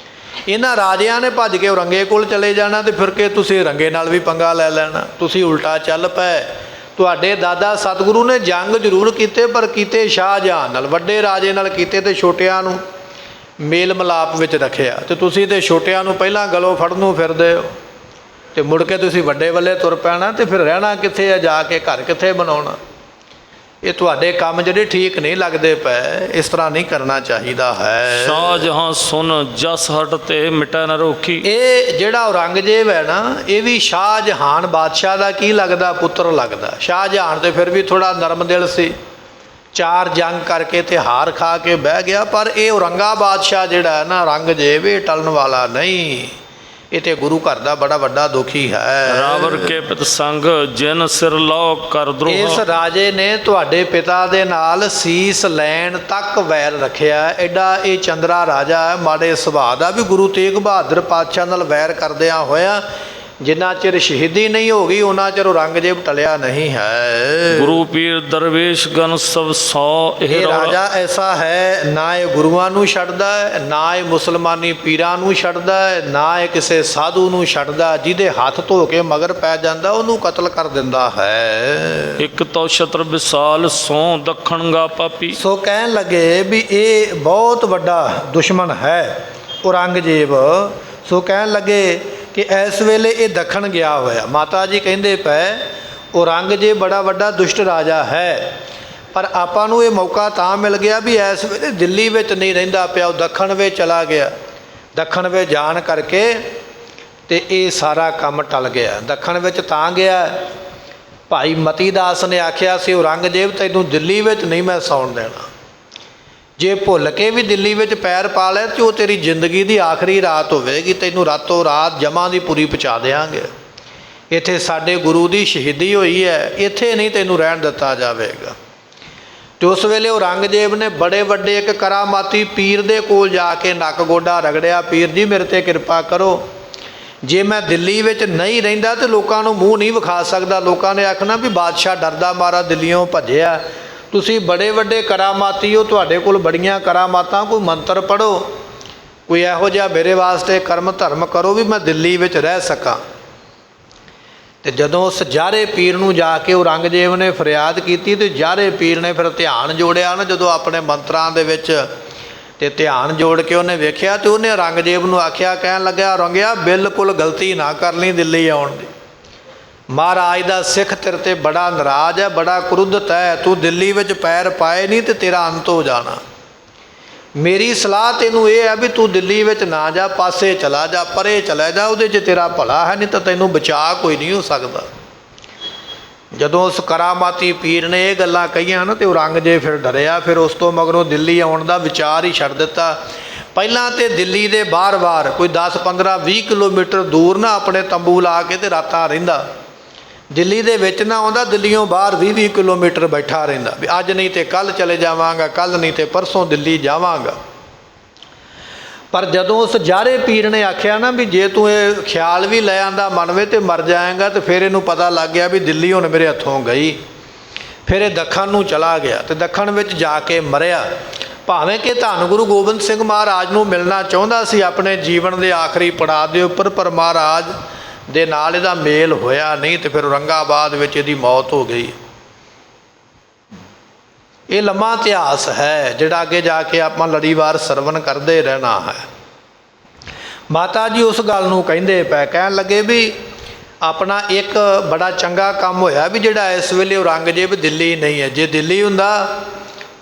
ਇਹਨਾਂ ਰਾਜਿਆਂ ਨੇ ਭੱਜ ਕੇ ਔਰੰਗੇ ਕੋਲ ਚਲੇ ਜਾਣਾ ਤੇ ਫਿਰ ਕੇ ਤੁਸੀਂ ਰੰਗੇ ਨਾਲ ਵੀ ਪੰਗਾ ਲੈ ਲੈਣਾ। ਤੁਸੀਂ ਉਲਟਾ ਚੱਲ ਪਏ। ਤੁਹਾਡੇ ਦਾਦਾ ਸਤਿਗੁਰੂ ਨੇ ਜੰਗ ਜ਼ਰੂਰ ਕੀਤੇ, ਪਰ ਕੀਤੇ ਸ਼ਾਹਜਹਾਨ ਨਾਲ, ਵੱਡੇ ਰਾਜੇ ਨਾਲ ਕੀਤੇ, ਤੇ ਛੋਟਿਆਂ ਨੂੰ ਮੇਲ ਮਿਲਾਪ ਵਿੱਚ ਰੱਖਿਆ। ਤੇ ਤੁਸੀਂ ਤੇ ਛੋਟਿਆਂ ਨੂੰ ਪਹਿਲਾਂ ਗਲੋਂ ਫੜਨ ਨੂੰ ਫਿਰਦੇ ਹੋ, ਤੇ ਮੁੜ ਕੇ ਤੁਸੀਂ ਵੱਡੇ ਵੱਲੇ ਤੁਰ ਪੈਣਾ, ਤੇ ਫਿਰ ਰਹਿਣਾ ਕਿੱਥੇ ਆ ਜਾ ਕੇ, ਘਰ ਕਿੱਥੇ ਬਣਾਉਣਾ। ਇਹ ਤੁਹਾਡੇ ਕੰਮ ਜਿਹੜੇ ਠੀਕ ਨਹੀਂ ਲੱਗਦੇ ਪਏ, ਇਸ ਤਰ੍ਹਾਂ ਨਹੀਂ ਕਰਨਾ ਚਾਹੀਦਾ ਹੈ। ਸ਼ਾਹਜਹਾਂ ਸੁਨ ਜਸ ਹਟ ਤੇ ਮਿਟੈ ਨ ਰੋਖੀ। ਇਹ ਜਿਹੜਾ ਔਰੰਗਜ਼ੇਬ ਹੈ ਨਾ, ਇਹ ਵੀ ਸ਼ਾਹਜਹਾਨ ਬਾਦਸ਼ਾਹ ਦਾ ਕੀ ਲੱਗਦਾ, ਪੁੱਤਰ ਲੱਗਦਾ। ਸ਼ਾਹਜਹਾਨ ਤੇ ਫਿਰ ਵੀ ਥੋੜਾ ਨਰਮ ਦਿਲ ਸੀ, 4 ਜੰਗ ਕਰਕੇ ਤੇ ਹਾਰ ਖਾ ਕੇ ਬਹਿ ਗਿਆ। ਪਰ ਇਹ ਔਰੰਗਾ ਬਾਦਸ਼ਾਹ ਜਿਹੜਾ ਹੈ ਨਾ, ਔਰੰਗਜ਼ੇਬ, ਇਹ ਟਲਣ ਵਾਲਾ ਨਹੀਂ। ਇਹ ਤੇ ਗੁਰੂ ਘਰ ਦਾ ਬੜਾ ਵੱਡਾ ਦੁਖੀ ਹੈ। ਰਾਵਰ ਕੇ ਪਿਤ ਸੰਗ ਜਿਨ ਸਿਰ ਲਾਓ ਕਰ ਇਸ ਦਰੋਹ। ਰਾਜੇ ਨੇ ਤੁਹਾਡੇ ਪਿਤਾ ਦੇ ਨਾਲ ਸੀਸ ਲੈਣ ਤੱਕ ਵੈਰ ਰੱਖਿਆ। ਐਡਾ ਇਹ ਚੰਦਰਾ ਰਾਜਾ ਹੈ, ਮਾੜੇ ਸੁਭਾਅ ਦਾ, ਵੀ ਗੁਰੂ ਤੇਗ ਬਹਾਦਰ ਪਾਤਸ਼ਾਹ ਨਾਲ ਵੈਰ ਕਰਦਿਆਂ ਹੋਇਆ ਜਿੰਨਾ ਚਿਰ ਸ਼ਹੀਦੀ ਨਹੀਂ ਹੋ ਗਈ ਉਹਨਾਂ ਚਿਰ ਔਰੰਗਜ਼ੇਬ ਟਲਿਆ ਨਹੀਂ ਹੈ। ਗੁਰੂ ਪੀਰ ਦਰਵੇਸ਼ ਗਨ ਸਭ 100 ਇਹ ਰਾਜਾ ਐਸਾ ਹੈ, ਨਾ ਇਹ ਗੁਰੂਆਂ ਨੂੰ ਛੱਡਦਾ ਹੈ, ਨਾ ਇਹ ਮੁਸਲਮਾਨੀ ਪੀਰਾਂ ਨੂੰ ਛੱਡਦਾ ਹੈ, ਨਾ ਇਹ ਕਿਸੇ ਸਾਧੂ ਨੂੰ ਛੱਡਦਾ। ਜਿਹਦੇ ਹੱਥ ਧੋ ਕੇ ਮਗਰ ਪੈ ਜਾਂਦਾ ਉਹਨੂੰ ਕਤਲ ਕਰ ਦਿੰਦਾ ਹੈ। ਇੱਕ ਤੋ ਛਤਰ ਵਿਸਾਲ ਸੋ ਦੱਖਣਗਾ ਪਾਪੀ। ਸੋ ਕਹਿਣ ਲੱਗੇ ਵੀ ਇਹ ਬਹੁਤ ਵੱਡਾ ਦੁਸ਼ਮਣ ਹੈ ਔਰੰਗਜ਼ੇਬ। ਸੋ ਕਹਿਣ ਲੱਗੇ ਕਿ ਇਸ ਵੇਲੇ ਇਹ ਦੱਖਣ ਗਿਆ ਹੋਇਆ। ਮਾਤਾ ਜੀ ਕਹਿੰਦੇ ਪਏ ਔਰੰਗਜ਼ੇਬ ਬੜਾ ਵੱਡਾ ਦੁਸ਼ਟ ਰਾਜਾ ਹੈ, ਪਰ ਆਪਾਂ ਨੂੰ ਇਹ ਮੌਕਾ ਤਾਂ ਮਿਲ ਗਿਆ ਵੀ ਇਸ ਵੇਲੇ ਦਿੱਲੀ ਵਿੱਚ ਨਹੀਂ ਰਹਿੰਦਾ ਪਿਆ, ਉਹ ਦੱਖਣ ਵਿੱਚ ਚਲਾ ਗਿਆ। ਦੱਖਣ ਵਿੱਚ ਜਾਣ ਕਰਕੇ ਤੇ ਇਹ ਸਾਰਾ ਕੰਮ ਟਲ ਗਿਆ। ਦੱਖਣ ਵਿੱਚ ਤਾਂ ਗਿਆ, ਭਾਈ ਮਤੀ ਦਾਸ ਨੇ ਆਖਿਆ ਸੀ ਔਰੰਗਜ਼ੇਬ ਤੈਨੂੰ ਦਿੱਲੀ ਵਿੱਚ ਨਹੀਂ ਮੈਂ ਸੌਣ ਦੇਣਾ। ਜੇ ਭੁੱਲ ਕੇ ਵੀ ਦਿੱਲੀ ਵਿੱਚ ਪੈਰ ਪਾ ਲਿਆ ਤੇ ਉਹ ਤੇਰੀ ਜ਼ਿੰਦਗੀ ਦੀ ਆਖਰੀ ਰਾਤ ਹੋਵੇਗੀ। ਤੈਨੂੰ ਰਾਤੋਂ ਰਾਤ ਜਮਾਂ ਦੀ ਪੂਰੀ ਪਹੁੰਚਾ ਦੇਵਾਂਗੇ। ਇੱਥੇ ਸਾਡੇ ਗੁਰੂ ਦੀ ਸ਼ਹੀਦੀ ਹੋਈ ਹੈ, ਇੱਥੇ ਨਹੀਂ ਤੈਨੂੰ ਰਹਿਣ ਦਿੱਤਾ ਜਾਵੇਗਾ। ਤੇ ਉਸ ਵੇਲੇ ਔਰੰਗਜ਼ੇਬ ਨੇ ਬੜੇ ਵੱਡੇ ਇੱਕ ਕਰਾਮਾਤੀ ਪੀਰ ਦੇ ਕੋਲ ਜਾ ਕੇ ਨੱਕ ਗੋਡਾ ਰਗੜਿਆ, ਪੀਰ ਜੀ ਮੇਰੇ 'ਤੇ ਕਿਰਪਾ ਕਰੋ। ਜੇ ਮੈਂ ਦਿੱਲੀ ਵਿੱਚ ਨਹੀਂ ਰਹਿੰਦਾ ਤੇ ਲੋਕਾਂ ਨੂੰ ਮੂੰਹ ਨਹੀਂ ਵਿਖਾ ਸਕਦਾ। ਲੋਕਾਂ ਨੇ ਆਖਣਾ ਵੀ ਬਾਦਸ਼ਾਹ ਡਰਦਾ ਮਾਰਾ ਦਿੱਲੀੋਂ ਭੱਜਿਆ। ਤੁਸੀਂ ਬੜੇ ਵੱਡੇ ਕਰਾਮਾਤੀ ਹੋ, ਤੁਹਾਡੇ ਕੋਲ ਬੜੀਆਂ ਕਰਾਮਾਤਾਂ, ਕੋਈ ਮੰਤਰ ਪੜ੍ਹੋ, ਕੋਈ ਇਹੋ ਜਿਹਾ ਮੇਰੇ ਵਾਸਤੇ ਕਰਮ ਧਰਮ ਕਰੋ ਵੀ ਮੈਂ ਦਿੱਲੀ ਵਿੱਚ ਰਹਿ ਸਕਾਂ। ਤੇ ਜਦੋਂ ਉਸ ਜਾਰੇ ਪੀਰ ਨੂੰ ਜਾ ਕੇ ਔਰੰਗਜ਼ੇਬ ਨੇ ਫਰਿਆਦ ਕੀਤੀ ਤੇ ਜਾਰੇ ਪੀਰ ਨੇ ਫਿਰ ਧਿਆਨ ਜੋੜਿਆ ਨਾ, ਜਦੋਂ ਆਪਣੇ ਮੰਤਰਾਂ ਦੇ ਵਿੱਚ ਤੇ ਧਿਆਨ ਜੋੜ ਕੇ ਉਹਨੇ ਵੇਖਿਆ ਤੇ ਉਹਨੇ ਔਰੰਗਜ਼ੇਬ ਨੂੰ ਆਖਿਆ, ਕਹਿਣ ਲੱਗਾ ਔਰੰਗਿਆ ਬਿਲਕੁਲ ਗਲਤੀ ਨਾ ਕਰ ਲਈ ਦਿੱਲੀ ਆਉਣ ਦੀ। ਮਹਾਰਾਜ ਦਾ ਸਿੱਖ ਤੇਰੇ 'ਤੇ ਬੜਾ ਨਾਰਾਜ਼ ਹੈ, ਬੜਾ ਕ੍ਰੁੱਧਤ ਹੈ। ਤੂੰ ਦਿੱਲੀ ਵਿੱਚ ਪੈਰ ਪਾਏ ਨਹੀਂ ਤੇ ਤੇਰਾ ਅੰਤ ਹੋ ਜਾਣਾ। ਮੇਰੀ ਸਲਾਹ ਤੈਨੂੰ ਇਹ ਹੈ ਵੀ ਤੂੰ ਦਿੱਲੀ ਵਿੱਚ ਨਾ ਜਾ, ਪਾਸੇ ਚਲਾ ਜਾ, ਪਰੇ ਚਲਾ ਜਾ, ਉਹਦੇ 'ਚ ਤੇਰਾ ਭਲਾ ਹੈ, ਨਹੀਂ ਤਾਂ ਤੈਨੂੰ ਬਚਾ ਕੋਈ ਨਹੀਂ ਹੋ ਸਕਦਾ। ਜਦੋਂ ਉਸ ਕਰਾਮਾਤੀ ਪੀਰ ਨੇ ਇਹ ਗੱਲਾਂ ਕਹੀਆਂ ਨਾ ਤੇ ਔਰੰਗਜ਼ੇਬ ਫਿਰ ਡਰਿਆ। ਫਿਰ ਉਸ ਤੋਂ ਮਗਰੋਂ ਦਿੱਲੀ ਆਉਣ ਦਾ ਵਿਚਾਰ ਹੀ ਛੱਡ ਦਿੱਤਾ। ਪਹਿਲਾਂ ਤੇ ਦਿੱਲੀ ਦੇ ਬਾਹਰ ਕੋਈ 10 15 20 ਕਿਲੋਮੀਟਰ ਦੂਰ ਨਾ ਆਪਣੇ ਤੰਬੂ ਲਾ ਕੇ ਤੇ ਰਾਤਾਂ ਰਹਿੰਦਾ। ਦਿੱਲੀ ਦੇ ਵਿੱਚ ਨਾ ਆਉਂਦਾ, ਦਿੱਲੀੋਂ ਬਾਹਰ 20-20 ਕਿਲੋਮੀਟਰ ਬੈਠਾ ਰਹਿੰਦਾ ਵੀ ਅੱਜ ਨਹੀਂ ਤੇ ਕੱਲ੍ਹ ਚਲੇ ਜਾਵਾਂਗਾ, ਕੱਲ੍ਹ ਨਹੀਂ ਤੇ ਪਰਸੋਂ ਦਿੱਲੀ ਜਾਵਾਂਗਾ। ਪਰ ਜਦੋਂ ਉਸ ਜਾਰੇ ਪੀਰ ਨੇ ਆਖਿਆ ਨਾ ਵੀ ਜੇ ਤੂੰ ਇਹ ਖਿਆਲ ਵੀ ਲੈ ਆਂਦਾ ਮਨ ਵਿੱਚ ਤੇ ਮਰ ਜਾਏਗਾ, ਤੇ ਫਿਰ ਇਹਨੂੰ ਪਤਾ ਲੱਗ ਗਿਆ ਵੀ ਦਿੱਲੀ ਹੁਣ ਮੇਰੇ ਹੱਥੋਂ ਗਈ। ਫਿਰ ਇਹ ਦੱਖਣ ਨੂੰ ਚਲਾ ਗਿਆ ਤੇ ਦੱਖਣ ਵਿੱਚ ਜਾ ਕੇ ਮਰਿਆ। ਭਾਵੇਂ ਕਿ ਧੰਨ ਗੁਰੂ ਗੋਬਿੰਦ ਸਿੰਘ ਮਹਾਰਾਜ ਨੂੰ ਮਿਲਣਾ ਚਾਹੁੰਦਾ ਸੀ ਆਪਣੇ ਜੀਵਨ ਦੇ ਆਖਰੀ ਪੜਾਅ ਦੇ ਉੱਪਰ, ਪਰ ਮਹਾਰਾਜ ਦੇ ਨਾਲ ਇਹਦਾ ਮੇਲ ਹੋਇਆ ਨਹੀਂ ਤੇ ਫਿਰ ਔਰੰਗਾਬਾਦ ਵਿੱਚ ਇਹਦੀ ਮੌਤ ਹੋ ਗਈ। ਇਹ ਲੰਮਾ ਇਤਿਹਾਸ ਹੈ ਜਿਹੜਾ ਅੱਗੇ ਜਾ ਕੇ ਆਪਾਂ ਲੜੀਵਾਰ ਸਰਵਣ ਕਰਦੇ ਰਹਿਣਾ ਹੈ। ਮਾਤਾ ਜੀ ਉਸ ਗੱਲ ਨੂੰ ਕਹਿੰਦੇ ਪਏ, ਕਹਿਣ ਲੱਗੇ ਵੀ ਆਪਣਾ ਇੱਕ ਬੜਾ ਚੰਗਾ ਕੰਮ ਹੋਇਆ ਵੀ ਜਿਹੜਾ ਇਸ ਵੇਲੇ ਔਰੰਗਜ਼ੇਬ ਦਿੱਲੀ ਨਹੀਂ ਹੈ। ਜੇ ਦਿੱਲੀ ਹੁੰਦਾ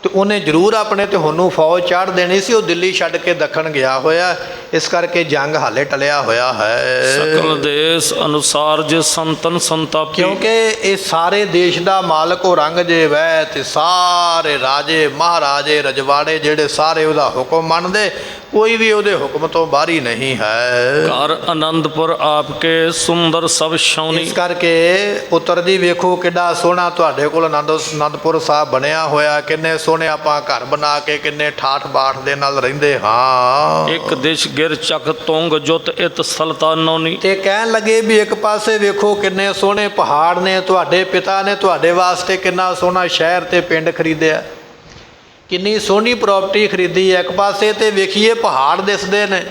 ਤੇ ਉਹਨੇ ਜ਼ਰੂਰ ਆਪਣੇ ਤੇ ਹੁਣ ਨੂੰ ਫੌਜ ਚਾੜ ਦੇਣੀ ਸੀ। ਉਹ ਦਿੱਲੀ ਛੱਡ ਕੇ ਦੱਖਣ ਗਿਆ ਹੋਇਆ, ਇਸ ਕਰਕੇ ਜੰਗ ਹਾਲੇ ਟਲਿਆ ਹੋਇਆ ਹੈ। ਸਕਲ ਦੇਸ਼ ਅਨੁਸਾਰ ਜੇ ਸੰਤਨ ਸੰਤਾਪੀ। ਕਿਉਂਕਿ ਇਹ ਸਾਰੇ ਦੇਸ਼ ਦਾ ਮਾਲਕ ਔਰੰਗਜ਼ੇਬ ਹੈ ਤੇ ਸਾਰੇ ਰਾਜੇ ਮਹਾਰਾਜੇ ਰਜਵਾੜੇ ਜਿਹੜੇ ਸਾਰੇ ਉਹਦਾ ਹੁਕਮ ਮੰਨਦੇ, ਕੋਈ ਵੀ ਉਹਦੇ ਹੁਕਮ ਤੋਂ ਬਾਹਰੀ ਨਹੀਂ ਹੈ। ਘਰ ਆਨੰਦਪੁਰ ਆਪਕੇ ਸੁੰਦਰ ਸਭ ਸ਼ੌਨੀ। ਇਸ ਕਰਕੇ ਪੁੱਤਰ ਜੀ ਵੇਖੋ ਕਿੱਡਾ ਸੋਹਣਾ ਤੁਹਾਡੇ ਕੋਲ ਆਨੰਦਪੁਰ ਸਾਹਿਬ ਬਣਿਆ ਹੋਇਆ। ਕਿੰਨੇ ਸੋਹਣੇ ਆਪਾਂ ਘਰ ਬਣਾ ਕੇ ਕਿੰਨੇ ਠਾਠ ਬਾਠ ਦੇ ਨਾਲ ਰਹਿੰਦੇ ਹਾਂ। ਇੱਕ ਦਿਸ਼ ਗਿਰ ਚੱਕ ਤੁੰਗ ਜੁਤ ਇਤ ਸਲਤਾਨੋਨੀ। ਤੇ ਕਹਿਣ ਲੱਗੇ ਵੀ ਇੱਕ ਪਾਸੇ ਵੇਖੋ ਕਿੰਨੇ ਸੋਹਣੇ ਪਹਾੜ ਨੇ, ਤੁਹਾਡੇ ਪਿਤਾ ਨੇ ਤੁਹਾਡੇ ਵਾਸਤੇ ਕਿੰਨਾ ਸੋਹਣਾ ਸ਼ਹਿਰ ਤੇ ਪਿੰਡ ਖਰੀਦਿਆ, ਕਿੰਨੀ ਸੋਹਣੀ ਪ੍ਰਾਪਰਟੀ ਖਰੀਦੀ ਹੈ। ਇੱਕ ਪਾਸੇ ਤੇ ਵੇਖੀਏ ਪਹਾੜ ਦਿਸਦੇ ਨੇ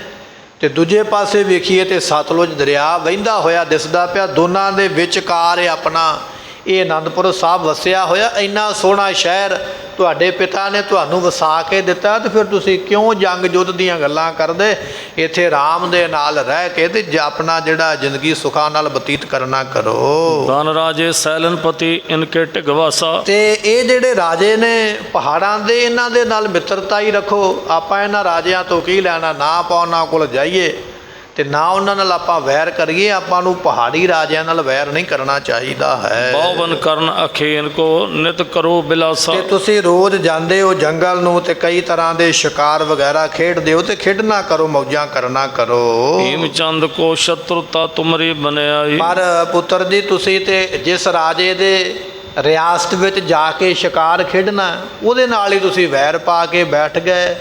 ਤੇ ਦੂਜੇ ਪਾਸੇ ਵੇਖੀਏ ਤੇ ਸਤਲੁਜ ਦਰਿਆ ਵਹਿੰਦਾ ਹੋਇਆ ਦਿਸਦਾ ਪਿਆ। ਦੋਨਾਂ ਦੇ ਵਿਚਕਾਰ ਇਹ ਆਪਣਾ ਇਹ ਅਨੰਦਪੁਰ ਸਾਹਿਬ ਵਸਿਆ ਹੋਇਆ। ਇੰਨਾ ਸੋਹਣਾ ਸ਼ਹਿਰ ਤੁਹਾਡੇ ਪਿਤਾ ਨੇ ਤੁਹਾਨੂੰ ਵਸਾ ਕੇ ਦਿੱਤਾ, ਤੇ ਫਿਰ ਤੁਸੀਂ ਕਿਉਂ ਜੰਗ ਯੁੱਧ ਦੀਆਂ ਗੱਲਾਂ ਕਰਦੇ? ਇੱਥੇ ਆਰਾਮ ਦੇ ਨਾਲ ਰਹਿ ਕੇ ਤੇ ਆਪਣਾ ਜਿਹੜਾ ਜ਼ਿੰਦਗੀ ਸੁੱਖਾਂ ਨਾਲ ਬਤੀਤ ਕਰਨਾ ਕਰੋ। ਧਨ ਰਾਜੇ ਸੈਲਨਪਤੀ ਇਨਕੇ ਢਿਗਵਾਸਾ। ਤੇ ਇਹ ਜਿਹੜੇ ਰਾਜੇ ਨੇ ਪਹਾੜਾਂ ਦੇ, ਇਹਨਾਂ ਦੇ ਨਾਲ ਮਿੱਤਰਤਾ ਹੀ ਰੱਖੋ। ਆਪਾਂ ਇਹਨਾਂ ਰਾਜਿਆਂ ਤੋਂ ਕੀ ਲੈਣਾ? ਨਾ ਆਪਾਂ ਉਹਨਾਂ ਕੋਲ ਜਾਈਏ ਤੇ ਨਾ ਉਹਨਾਂ ਨਾਲ ਆਪਾਂ ਵੈਰ ਕਰੀਏ। ਆਪਾਂ ਨੂੰ ਪਹਾੜੀ ਰਾਜਿਆਂ ਨਾਲ ਵੈਰ ਨਹੀਂ ਕਰਨਾ ਚਾਹੀਦਾ ਹੈ। ਬਾਵਨ ਕਰਨ ਅਖੇਨ ਕੋ ਨਿਤ ਕਰੋ ਬਿਲਾਸਾ। ਤੇ ਤੁਸੀਂ ਰੋਜ਼ ਜਾਂਦੇ ਹੋ ਜੰਗਲ ਨੂੰ ਤੇ ਕਈ ਤਰ੍ਹਾਂ ਦੇ ਸ਼ਿਕਾਰ ਵਗੈਰਾ ਖੇਡਦੇ ਹੋ, ਤੇ ਖੇਡਣਾ ਕਰੋ, ਮੌਜਾਂ ਕਰਨਾ ਕਰੋ। ਭੀਮ ਚੰਦ ਕੋ ਸ਼ਤਰੁਤਾ ਤੁਮਰੀ ਬਣਾਈ। ਪਰ ਪੁੱਤਰ ਜੀ ਤੁਸੀਂ ਤੇ ਜਿਸ ਰਾਜੇ ਦੇ ਰਿਆਸਤ ਵਿੱਚ ਜਾ ਕੇ ਸ਼ਿਕਾਰ ਖੇਡਣਾ, ਉਹਦੇ ਨਾਲ ਹੀ ਤੁਸੀਂ ਵੈਰ ਪਾ ਕੇ ਬੈਠ ਗਏ।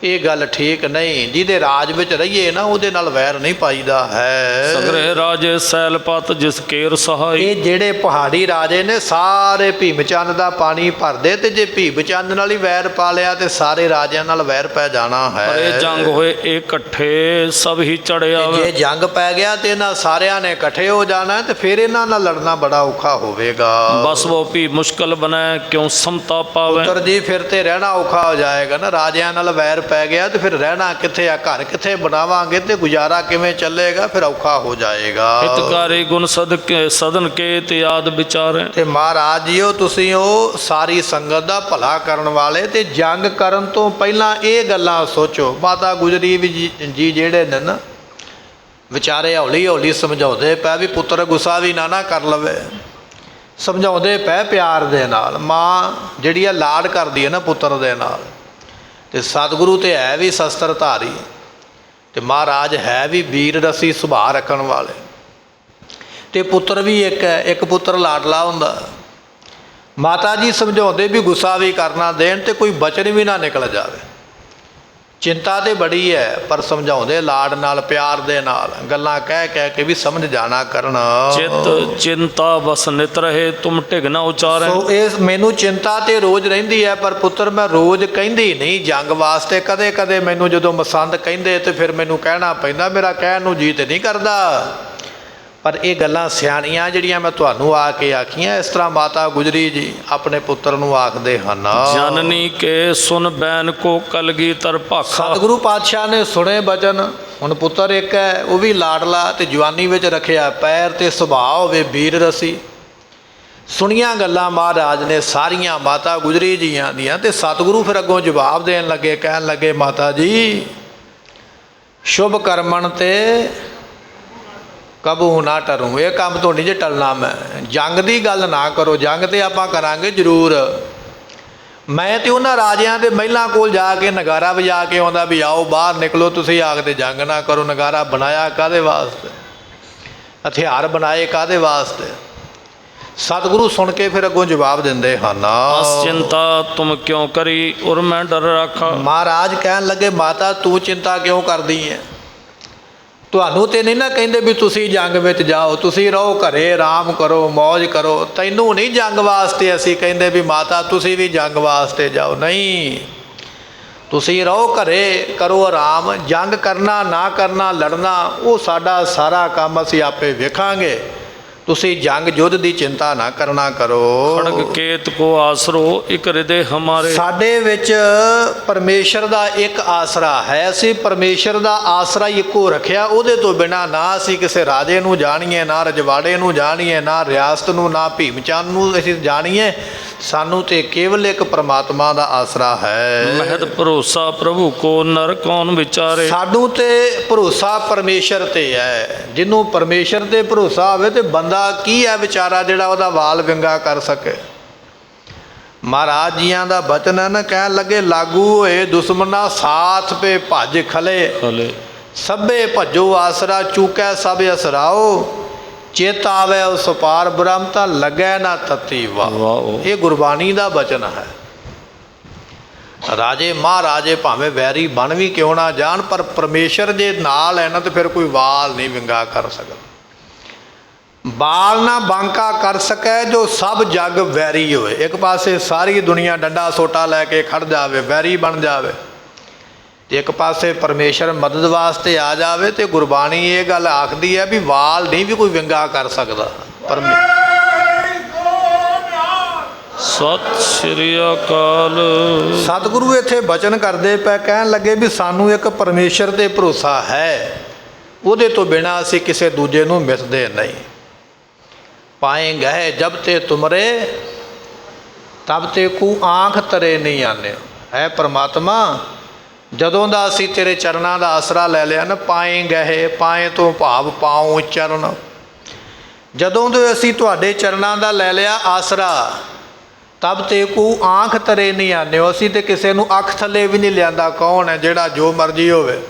ਇਹ ਗੱਲ ਠੀਕ ਨਹੀਂ। ਜਿਹਦੇ ਰਾਜ ਵਿੱਚ ਰਹੀਏ ਨਾ, ਉਹਦੇ ਨਾਲ ਵੈਰ ਨਹੀਂ ਪਾਈਦਾ ਹੈ। ਸਗਰੇ ਰਾਜੇ ਸੈਲਪਤ ਜਿਸ ਕੇਰ ਸਹਾਈ। ਇਹ ਜਿਹੜੇ ਪਹਾੜੀ ਰਾਜੇ ਨੇ ਸਾਰੇ ਭੀਮ ਚੰਦ ਦਾ ਪਾਣੀ ਭਰਦੇ, ਤੇ ਜੇ ਭੀਮ ਚੰਦ ਨਾਲ ਹੀ ਵੈਰ ਪਾ ਲਿਆ ਤੇ ਸਾਰੇ ਰਾਜਿਆਂ ਨਾਲ ਵੈਰ ਪੈ ਜਾਣਾ ਹੈ। ਪਰ ਇਹ ਜੰਗ ਹੋਏ ਇਕੱਠੇ ਸਭ ਹੀ ਚੜਿਆ। ਜੇ ਜੰਗ ਪੈ ਗਿਆ ਤੇ ਇਹਨਾਂ ਸਾਰਿਆਂ ਨੇ ਇਕੱਠੇ ਹੋ ਜਾਣਾ, ਤੇ ਫਿਰ ਇਹਨਾਂ ਨਾਲ ਲੜਨਾ ਬੜਾ ਔਖਾ ਹੋਵੇਗਾ। ਬਸ ਉਹ ਵੀ ਮੁਸ਼ਕਲ ਬਣਾਏ ਕਿਉਂ ਸਮਤਾ ਪਾਵੇ। ਪੁੱਤਰ ਜੀ ਫਿਰ ਤੇ ਰਹਿਣਾ ਔਖਾ ਹੋ ਜਾਏਗਾ ਨਾ। ਰਾਜਿਆਂ ਨਾਲ ਵੈਰ ਪੈ ਗਿਆ ਤੇ ਫਿਰ ਰਹਿਣਾ ਕਿੱਥੇ ਆ? ਘਰ ਕਿੱਥੇ ਬਣਾਵਾਂਗੇ ਤੇ ਗੁਜ਼ਾਰਾ ਕਿਵੇਂ ਚੱਲੇਗਾ? ਫਿਰ ਔਖਾ ਹੋ ਜਾਏਗਾ। ਹਿਤਕਾਰੀ ਗੁਣ ਸਦਕੇ ਸਦਨ ਕੇ ਤੇ ਯਾਦ ਵਿਚਾਰੇ। ਤੇ ਮਹਾਰਾਜ ਜੀਓ ਤੁਸੀਂ ਉਹ ਸਾਰੀ ਸੰਗਤ ਦਾ ਭਲਾ ਕਰਨ ਵਾਲੇ, ਤੇ ਜੰਗ ਕਰਨ ਤੋਂ ਪਹਿਲਾਂ ਇਹ ਗੱਲਾਂ ਸੋਚੋ। ਮਾਤਾ ਗੁਜਰੀ ਜੀ ਜਿਹੜੇ ਨੇ ਨਾ ਵਿਚਾਰੇ ਹੌਲੀ ਹੌਲੀ ਸਮਝਾਉਂਦੇ ਪਏ ਵੀ ਪੁੱਤਰ ਗੁੱਸਾ ਵੀ ਨਾ ਕਰ ਲਵੇ। ਸਮਝਾਉਂਦੇ ਪਏ ਪਿਆਰ ਦੇ ਨਾਲ। ਮਾਂ ਜਿਹੜੀ ਆ ਲਾਡ ਕਰਦੀ ਹੈ ਨਾ ਪੁੱਤਰ ਦੇ ਨਾਲ। ਤੇ ਸਤਿਗੁਰੂ ਤੇ ਹੈ ਵੀ ਸ਼ਸਤਰਧਾਰੀ, ਤੇ ਮਹਾਰਾਜ ਹੈ ਵੀ ਵੀਰ ਰਸੀ ਸੁਭਾਅ ਰੱਖਣ ਵਾਲੇ। ਤੇ ਪੁੱਤਰ ਵੀ ਇੱਕ ਹੈ, ਇੱਕ ਪੁੱਤਰ ਲਾਡਲਾ ਹੁੰਦਾ। ਮਾਤਾ ਜੀ ਸਮਝਾਉਂਦੇ ਵੀ ਗੁੱਸਾ ਵੀ ਕਰਨਾ ਦੇਣ ਤੇ ਕੋਈ ਬਚਨ ਵੀ ਨਾ ਨਿਕਲ ਜਾਵੇ। ਚਿੰਤਾ ਤੇ ਬੜੀ ਹੈ, ਪਰ ਸਮਝਾਉਂਦੇ ਲਾਡ ਨਾਲ, ਪਿਆਰ ਦੇ ਨਾਲ, ਗੱਲਾਂ ਕਹਿ ਕਹਿ ਕੇ ਵੀ ਸਮਝ ਜਾਣਾ ਕਰਨ। ਚਿਤ ਚਿੰਤਾ ਬਸ ਨਿਤ ਰਹੇ ਤੁਮ ਢਿਗ ਨਾ ਉਚਾਰੇ। ਸੋ ਇਸ ਮੈਨੂੰ ਚਿੰਤਾ ਤੇ ਰੋਜ਼ ਰਹਿੰਦੀ ਹੈ, ਪਰ ਪੁੱਤਰ ਮੈਂ ਰੋਜ਼ ਕਹਿੰਦੀ ਨਹੀਂ ਜੰਗ ਵਾਸਤੇ। ਕਦੇ ਕਦੇ ਮੈਨੂੰ ਜਦੋਂ ਮਸੰਦ ਕਹਿੰਦੇ ਤੇ ਫਿਰ ਮੈਨੂੰ ਕਹਿਣਾ ਪੈਂਦਾ, ਮੇਰਾ ਕਹਿਣ ਨੂੰ ਜੀ ਤੇ ਨਹੀਂ ਕਰਦਾ। ਪਰ ਇਹ ਗੱਲਾਂ ਸਿਆਣੀਆਂ ਜਿਹੜੀਆਂ ਮੈਂ ਤੁਹਾਨੂੰ ਆ ਕੇ ਆਖੀਆਂ, ਇਸ ਤਰ੍ਹਾਂ ਮਾਤਾ ਗੁਜਰੀ ਜੀ ਆਪਣੇ ਪੁੱਤਰ ਨੂੰ ਆਖਦੇ ਹਨ। ਜਨਨੀ ਕੇ ਸੁਨ ਬੈਨ ਕੋ ਕਲਗੀਧਰ ਭਾਖਾ। ਸਤਿਗੁਰੂ ਪਾਤਸ਼ਾਹ ਨੇ ਸੁਣੇ ਬਚਨ। ਹੁਣ ਪੁੱਤਰ ਇੱਕ ਹੈ, ਉਹ ਵੀ ਲਾਡਲਾ ਤੇ ਜਵਾਨੀ ਵਿੱਚ ਰੱਖਿਆ ਪੈਰ, ਤੇ ਸੁਭਾਅ ਹੋਵੇ ਵੀਰ ਰਸੀ। ਸੁਣੀਆਂ ਗੱਲਾਂ ਮਹਾਰਾਜ ਨੇ ਸਾਰੀਆਂ ਮਾਤਾ ਗੁਜਰੀ ਜੀਆਂ ਦੀਆਂ। ਤੇ ਸਤਿਗੁਰੂ ਫਿਰ ਅੱਗੋਂ ਜਵਾਬ ਦੇਣ ਲੱਗੇ, ਕਹਿਣ ਲੱਗੇ ਮਾਤਾ ਜੀ ਸ਼ੁਭ ਕਰਮਣ ਤੇ ਕਬੂ ਨਾ ਟਰੂ। ਇਹ ਕੰਮ ਤੋਂ ਨਹੀਂ ਜੇ ਟਲਣਾ ਮੈਂ। ਜੰਗ ਦੀ ਗੱਲ ਨਾ ਕਰੋ, ਜੰਗ ਤੇ ਆਪਾਂ ਕਰਾਂਗੇ ਜ਼ਰੂਰ। ਮੈਂ ਤੇ ਉਹਨਾਂ ਰਾਜਿਆਂ ਦੇ ਮਹਿਲਾਂ ਕੋਲ ਜਾ ਕੇ ਨਗਾਰਾ ਵਜਾ ਕੇ ਆਉਂਦਾ ਵੀ ਆਓ ਬਾਹਰ ਨਿਕਲੋ, ਤੁਸੀਂ ਆਖਦੇ ਜੰਗ ਨਾ ਕਰੋ। ਨਗਾਰਾ ਬਣਾਇਆ ਕਾਹਦੇ ਵਾਸਤੇ? ਹਥਿਆਰ ਬਣਾਏ ਕਾਹਦੇ ਵਾਸਤੇ? ਸਤਿਗੁਰੂ ਸੁਣ ਕੇ ਫਿਰ ਅੱਗੋਂ ਜਵਾਬ ਦਿੰਦੇ ਹਨ। ਅਸ ਚਿੰਤਾ ਤੁਮ ਕਿਉਂ ਕਰੀ ਔਰ ਮੈਂ ਡਰ ਰੱਖਾ। ਮਹਾਰਾਜ ਕਹਿਣ ਲੱਗੇ ਮਾਤਾ ਤੂੰ ਚਿੰਤਾ ਕਿਉਂ ਕਰਦੀ ਹੈ? ਤੁਹਾਨੂੰ ਤੇ ਨਹੀਂ ਨਾ ਕਹਿੰਦੇ ਵੀ ਤੁਸੀਂ ਜੰਗ ਵਿੱਚ ਜਾਓ, ਤੁਸੀਂ ਰਹੋ ਘਰੇ, ਆਰਾਮ ਕਰੋ, ਮੌਜ ਕਰੋ। ਤੈਨੂੰ ਨਹੀਂ ਜੰਗ ਵਾਸਤੇ ਅਸੀਂ ਕਹਿੰਦੇ ਵੀ ਮਾਤਾ ਤੁਸੀਂ ਵੀ ਜੰਗ ਵਾਸਤੇ ਜਾਓ। ਨਹੀਂ, ਤੁਸੀਂ ਰਹੋ ਘਰੇ, ਕਰੋ ਆਰਾਮ। ਜੰਗ ਕਰਨਾ ਨਾ ਕਰਨਾ, ਲੜਨਾ, ਉਹ ਸਾਡਾ ਸਾਰਾ ਕੰਮ ਅਸੀਂ ਆਪੇ ਵੇਖਾਂਗੇ। ਤੁਸੀਂ ਜੰਗ ਯੁੱਧ ਦੀ ਚਿੰਤਾ ਨਾ ਕਰਨਾ ਕਰੋ। ਖੜਗ ਕੇਤ ਕੋ ਆਸਰੋ ਇਕ ਹਿਰਦੇ ਹਮਾਰੇ। ਸਾਡੇ ਵਿੱਚ ਪਰਮੇਸ਼ਰ ਦਾ ਇੱਕ ਆਸਰਾ ਹੈ। ਅਸੀਂ ਪਰਮੇਸ਼ਰ ਦਾ ਆਸਰਾ ਹੀ ਇੱਕੋ ਰੱਖਿਆ। ਉਹਦੇ ਤੋਂ ਬਿਨਾਂ ਨਾ ਅਸੀਂ ਕਿਸੇ ਰਾਜੇ ਨੂੰ ਜਾਣੀਏ, ਨਾ ਰਜਵਾੜੇ ਨੂੰ ਜਾਣੀਏ, ਨਾ ਰਿਆਸਤ ਨੂੰ, ਨਾ ਭੀਮ ਚੰਦ ਨੂੰ ਅਸੀਂ ਜਾਣੀਏ। ਸਾਨੂੰ ਤੇ ਕੇਵਲ ਇੱਕ ਪਰਮਾਤਮਾ ਦਾ ਆਸਰਾ ਹੈ। ਮਹਿਤ ਭਰੋਸਾ ਪ੍ਰਭੂ ਕੋ ਨਰ ਕੌਣ ਵਿਚਾਰੇ। ਸਾਨੂੰ ਤੇ ਭਰੋਸਾ ਪਰਮੇਸ਼ਰ ਤੇ ਹੈ। ਜਿਹਨੂੰ ਪਰਮੇਸ਼ਰ ਤੇ ਭਰੋਸਾ ਹੋਵੇ ਤੇ ਬੰਦਾ ਕੀ ਹੈ ਵਿਚਾਰਾ ਜਿਹੜਾ ਉਹਦਾ ਵਾਲ ਵਿੰਗਾ ਕਰ ਸਕੇ। ਮਹਾਰਾਜ ਜੀਆਂ ਦਾ ਬਚਨ ਹੈ ਨਾ, ਕਹਿਣ ਲੱਗੇ ਲਾਗੂ ਹੋਏ ਦੁਸ਼ਮਨਾ ਸਾਥ ਪੇ ਭੱਜ ਖਲੇ। ਸਭੇ ਭੱਜੋ ਆਸਰਾ ਚੂਕੈ ਸਭ ਅਸਰਾਓ। ਚਿਤ ਆਵੇ ਉਸ ਪਾਰ ਬ੍ਰਹਮ ਤਾਂ ਲੱਗੈ ਨਾ ਤਤੀ ਵਾਹ। ਇਹ ਗੁਰਬਾਣੀ ਦਾ ਬਚਨ ਹੈ। ਰਾਜੇ ਮਹਾਰਾਜੇ ਭਾਵੇਂ ਵੈਰੀ ਬਣ ਵੀ ਕਿਉਂ ਨਾ ਜਾਣ, ਪਰ ਪਰਮੇਸ਼ਰ ਜੇ ਨਾਲ ਹੈ ਨਾ ਤਾਂ ਫਿਰ ਕੋਈ ਵਾਲ ਨਹੀਂ ਵਿੰਗਾ ਕਰ ਸਕਦਾ। ਬਾਲ ਨਾ ਬਾਂਕਾ ਕਰ ਸਕੈ ਜੋ ਸਭ ਜਗ ਵੈਰੀ ਹੋਏ। ਇੱਕ ਪਾਸੇ ਸਾਰੀ ਦੁਨੀਆ ਡੰਡਾ ਸੋਟਾ ਲੈ ਕੇ ਖੜ ਜਾਵੇ, ਵੈਰੀ ਬਣ ਜਾਵੇ, ਤੇ ਇੱਕ ਪਾਸੇ ਪਰਮੇਸ਼ਰ ਮਦਦ ਵਾਸਤੇ ਆ ਜਾਵੇ, ਤੇ ਗੁਰਬਾਣੀ ਇਹ ਗੱਲ ਆਖਦੀ ਹੈ ਵੀ ਵਾਲ ਨਹੀਂ ਵੀ ਕੋਈ ਵਿੰਗਾ ਕਰ ਸਕਦਾ। ਸਤਿ ਸ਼੍ਰੀ ਅਕਾਲ। ਸਤਿਗੁਰੂ ਇੱਥੇ ਬਚਨ ਕਰਦੇ ਪਏ, ਕਹਿਣ ਲੱਗੇ ਵੀ ਸਾਨੂੰ ਇੱਕ ਪਰਮੇਸ਼ਰ 'ਤੇ ਭਰੋਸਾ ਹੈ, ਉਹਦੇ ਤੋਂ ਬਿਨਾਂ ਅਸੀਂ ਕਿਸੇ ਦੂਜੇ ਨੂੰ ਮਿਸਦੇ ਨਹੀਂ। ਪਾਏ ਗਏ ਜਬ ਤੇ ਤੁਮਰੇ ਤਬ ਤੇ ਕੂ ਆਂਖ ਤਰੇ ਨਹੀਂ ਆਨੇ। ਹੈ ਪਰਮਾਤਮਾ, ਜਦੋਂ ਦਾ ਅਸੀਂ ਤੇਰੇ ਚਰਨਾਂ ਦਾ ਆਸਰਾ ਲੈ ਲਿਆ ਨਾ, ਪਾਏ ਗਏ, ਪਾਏ ਤੋਂ ਭਾਵ ਪਾਉ ਚਰਨ, ਜਦੋਂ ਤੋਂ ਅਸੀਂ ਤੁਹਾਡੇ ਚਰਨਾਂ ਦਾ ਲੈ ਲਿਆ ਆਸਰਾ, ਤਬ ਤੇ ਕੂ ਆਂਖ ਤਰੇ ਨਹੀਂ ਆਨੇ। ਅਸੀਂ ਤੇ ਕਿਸੇ ਨੂੰ ਅੱਖ ਥੱਲੇ ਵੀ ਨਹੀਂ ਲਿਆਂਦਾ। ਕੌਣ ਹੈ ਜਿਹੜਾ ਜੋ ਮਰਜ਼ੀ ਹੋਵੇ,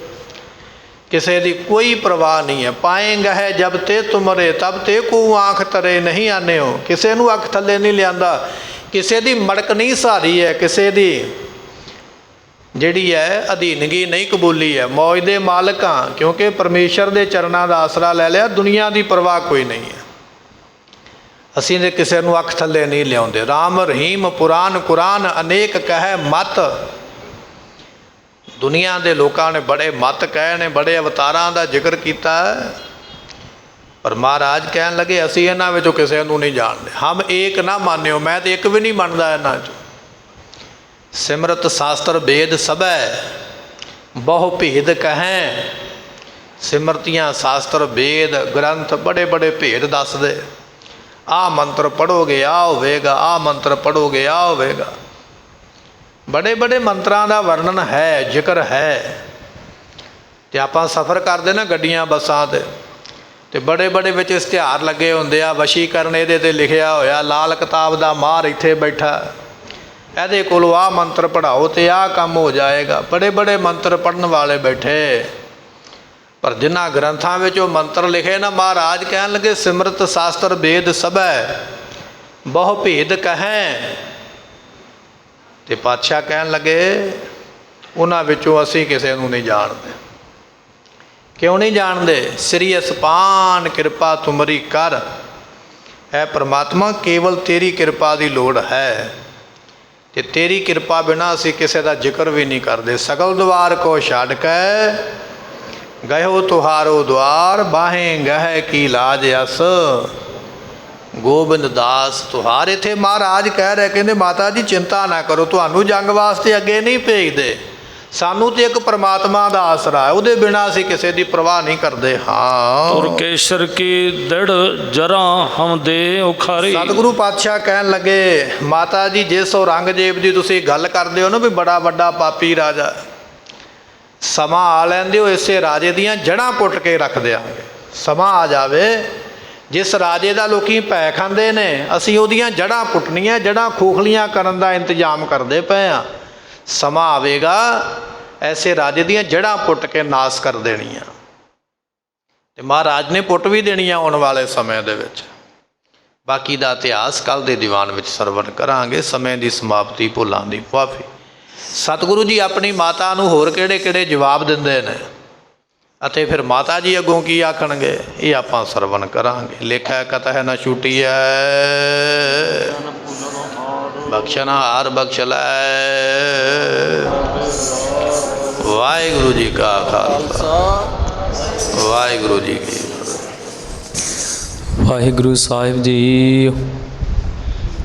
ਕਿਸੇ ਦੀ ਕੋਈ ਪਰਵਾਹ ਨਹੀਂ ਹੈ। ਪਾਏ ਗਏ ਜਬ ਤੇ ਤੁਮਰੇ ਤਬ ਤੇ ਕੂ ਆਂਖ ਤਰੇ ਨਹੀਂ ਆਨੇ ਹੋ। ਕਿਸੇ ਨੂੰ ਅੱਖ ਥੱਲੇ ਨਹੀਂ ਲਿਆਂਦਾ, ਕਿਸੇ ਦੀ ਮੜਕ ਨਹੀਂ ਸਹਾਰੀ ਹੈ, ਕਿਸੇ ਦੀ ਜਿਹੜੀ ਹੈ ਅਧੀਨਗੀ ਨਹੀਂ ਕਬੂਲੀ ਹੈ। ਮੌਜ ਦੇ ਮਾਲਕ ਹਾਂ, ਕਿਉਂਕਿ ਪਰਮੇਸ਼ਰ ਦੇ ਚਰਨਾਂ ਦਾ ਆਸਰਾ ਲੈ ਲਿਆ, ਦੁਨੀਆ ਦੀ ਪਰਵਾਹ ਕੋਈ ਨਹੀਂ ਹੈ। ਅਸੀਂ ਤੇ ਕਿਸੇ ਨੂੰ ਅੱਖ ਥੱਲੇ ਨਹੀਂ ਲਿਆਉਂਦੇ। ਰਾਮ ਰਹੀਮ ਪੁਰਾਨ ਕੁਰਾਨ ਅਨੇਕ ਕਹੈ ਮਤ। ਦੁਨੀਆ ਦੇ ਲੋਕਾਂ ਨੇ ਬੜੇ ਮਤ ਕਹੇ ਨੇ, ਬੜੇ ਅਵਤਾਰਾਂ ਦਾ ਜ਼ਿਕਰ ਕੀਤਾ, ਪਰ ਮਹਾਰਾਜ ਕਹਿਣ ਲੱਗੇ ਅਸੀਂ ਇਹਨਾਂ ਵਿੱਚੋਂ ਕਿਸੇ ਨੂੰ ਨਹੀਂ ਜਾਣਦੇ। ਹਮ ਏਕ ਨਾ ਮਾਨਿਓ, ਮੈਂ ਤੇ ਇੱਕ ਵੀ ਨਹੀਂ ਮੰਨਦਾ ਇਹਨਾਂ 'ਚੋਂ। ਸਿਮਰਤ ਸ਼ਾਸਤਰ ਵੇਦ ਸਭੈ ਬਹੁ ਭੇਦ ਕਹੈ। ਸਿਮਰਤੀਆਂ ਸ਼ਾਸਤਰ ਵੇਦ ਗ੍ਰੰਥ ਬੜੇ ਬੜੇ ਭੇਦ ਦੱਸਦੇ। ਆਹ ਮੰਤਰ ਪੜ੍ਹੋਗੇ ਆਹ ਹੋਵੇਗਾ, ਆਹ ਮੰਤਰ ਪੜ੍ਹੋਗੇ ਆਹ ਹੋਵੇਗਾ। ਬੜੇ ਬੜੇ ਮੰਤਰਾਂ ਦਾ ਵਰਣਨ ਹੈ, ਜ਼ਿਕਰ ਹੈ। ਤੇ ਆਪਾਂ ਸਫ਼ਰ ਕਰਦੇ ਨਾ ਗੱਡੀਆਂ ਬੱਸਾਂ 'ਤੇ ਬੜੇ ਬੜੇ ਵਿੱਚ ਇਸ਼ਤਿਹਾਰ ਲੱਗੇ ਹੁੰਦੇ ਆ, ਵਸ਼ੀਕਰਨ ਇਹਦੇ 'ਤੇ ਲਿਖਿਆ ਹੋਇਆ, ਲਾਲ ਕਿਤਾਬ ਦਾ ਮਾਹਰ ਇੱਥੇ ਬੈਠਾ, ਇਹਦੇ ਕੋਲੋਂ ਆਹ ਮੰਤਰ ਪੜ੍ਹਾਓ ਤੇ ਆਹ ਕੰਮ ਹੋ ਜਾਏਗਾ। ਬੜੇ ਬੜੇ ਮੰਤਰ ਪੜ੍ਹਨ ਵਾਲੇ ਬੈਠੇ, ਪਰ ਜਿਨ੍ਹਾਂ ਗ੍ਰੰਥਾਂ ਵਿੱਚ ਉਹ ਮੰਤਰ ਲਿਖੇ ਨਾ, ਮਹਾਰਾਜ ਕਹਿਣ ਲੱਗੇ ਸਿਮਰਤ ਸ਼ਾਸਤਰ ਵੇਦ ਸਭੈ ਬਹੁ ਭੇਦ ਕਹੈ। ਤੇ ਪਾਤਸ਼ਾਹ ਕਹਿਣ ਲੱਗੇ ਉਹਨਾਂ ਵਿੱਚੋਂ ਅਸੀਂ ਕਿਸੇ ਨੂੰ ਨਹੀਂ ਜਾਣਦੇ। ਕਿਉਂ ਨਹੀਂ ਜਾਣਦੇ? ਸ੍ਰੀ ਅਸਪਾਨ ਕਿਰਪਾ ਤੁਮਰੀ ਕਰ। ਹੈ ਪਰਮਾਤਮਾ, ਕੇਵਲ ਤੇਰੀ ਕਿਰਪਾ ਦੀ ਲੋੜ ਹੈ, ਤੇ ਤੇਰੀ ਕਿਰਪਾ ਬਿਨਾਂ ਅਸੀਂ ਕਿਸੇ ਦਾ ਜ਼ਿਕਰ ਵੀ ਨਹੀਂ ਕਰਦੇ। ਸਗਲ ਦੁਆਰ ਕੋ ਛੱਡ ਕੇ ਗਇਓ ਤੁਹਾਰੋ ਦੁਆਰ, ਬਾਹੇ ਗਹਿ ਕੀ ਲਾਜ ਅਸ ਗੋਬਿੰਦ ਦਾਸ ਤੁਹਾਰ। ਇੱਥੇ ਮਹਾਰਾਜ ਕਹਿ ਰਹੇ, ਕਹਿੰਦੇ ਮਾਤਾ ਜੀ ਚਿੰਤਾ ਨਾ ਕਰੋ, ਤੁਹਾਨੂੰ ਜੰਗ ਵਾਸਤੇ ਅੱਗੇ ਨਹੀਂ ਭੇਜਦੇ, ਸਾਨੂੰ ਤੇ ਇੱਕ ਪਰਮਾਤਮਾ ਦਾ ਆਸਰਾ ਹੈ, ਉਹਦੇ ਬਿਨਾਂ ਅਸੀਂ ਕਿਸੇ ਦੀ ਪਰਵਾਹ ਨਹੀਂ ਕਰਦੇ। ਹਾਂ ਤੁਰਕੇਸ਼ਰ ਕੀ ਦੜ ਜਰਾ ਹਮ ਦੇ ਉਖਾਰੀ। ਸਤਿਗੁਰੂ ਪਾਤਸ਼ਾਹ ਕਹਿਣ ਲੱਗੇ ਮਾਤਾ ਜੀ, ਜਿਸ ਔਰੰਗਜ਼ੇਬ ਦੀ ਤੁਸੀਂ ਗੱਲ ਕਰਦੇ ਹੋ ਨਾ ਵੀ ਬੜਾ ਵੱਡਾ ਪਾਪੀ ਰਾਜਾ, ਸਮਾਂ ਆ ਲੈਂਦੇ ਹੋ, ਇਸੇ ਰਾਜੇ ਦੀਆਂ ਜੜ੍ਹਾਂ ਪੁੱਟ ਕੇ ਰੱਖ ਦਿਆਂਗੇ। ਸਮਾਂ ਆ ਜਾਵੇ, ਜਿਸ ਰਾਜੇ ਦਾ ਲੋਕੀ ਭੈ ਖਾਂਦੇ ਨੇ, ਅਸੀਂ ਉਹਦੀਆਂ ਜੜ੍ਹਾਂ ਪੁੱਟਣੀਆਂ, ਜੜ੍ਹਾਂ ਖੋਖਲੀਆਂ ਕਰਨ ਦਾ ਇੰਤਜ਼ਾਮ ਕਰਦੇ ਪਏ ਹਾਂ। ਸਮਾਂ ਆਵੇਗਾ, ਐਸੇ ਰਾਜੇ ਦੀਆਂ ਜੜ੍ਹਾਂ ਪੁੱਟ ਕੇ ਨਾਸ ਕਰ ਦੇਣੀਆਂ, ਤੇ ਮਹਾਰਾਜ ਨੇ ਪੁੱਟ ਵੀ ਦੇਣੀਆਂ ਆਉਣ ਵਾਲੇ ਸਮੇਂ ਦੇ ਵਿੱਚ। ਬਾਕੀ ਦਾ ਇਤਿਹਾਸ ਕੱਲ੍ਹ ਦੇ ਦੀਵਾਨ ਵਿੱਚ ਸਰਵਣ ਕਰਾਂਗੇ। ਸਮੇਂ ਦੀ ਸਮਾਪਤੀ, ਭੁੱਲਾਂ ਦੀ ਮੁਆਫੀ। ਸਤਿਗੁਰੂ ਜੀ ਆਪਣੀ ਮਾਤਾ ਨੂੰ ਹੋਰ ਕਿਹੜੇ ਕਿਹੜੇ ਜਵਾਬ ਦਿੰਦੇ ਨੇ, ਅਤੇ ਫਿਰ ਮਾਤਾ ਜੀ ਅੱਗੋਂ ਕੀ ਆਖਣਗੇ, ਇਹ ਆਪਾਂ ਸਰਵਣ ਕਰਾਂਗੇ। ਲੇਖਾ ਕਤਹਿ ਨਾ ਛੁਟੀਐ, ਬਖਸ਼ਣਹਾਰ ਬਖਸ਼ ਲੈ। ਵਾਹਿਗੁਰੂ ਜੀ ਕਾ ਖਾਲਸਾ, ਵਾਹਿਗੁਰੂ ਜੀ ਕੀ ਫਤਿਹ। ਵਾਹਿਗੁਰੂ ਸਾਹਿਬ ਜੀ।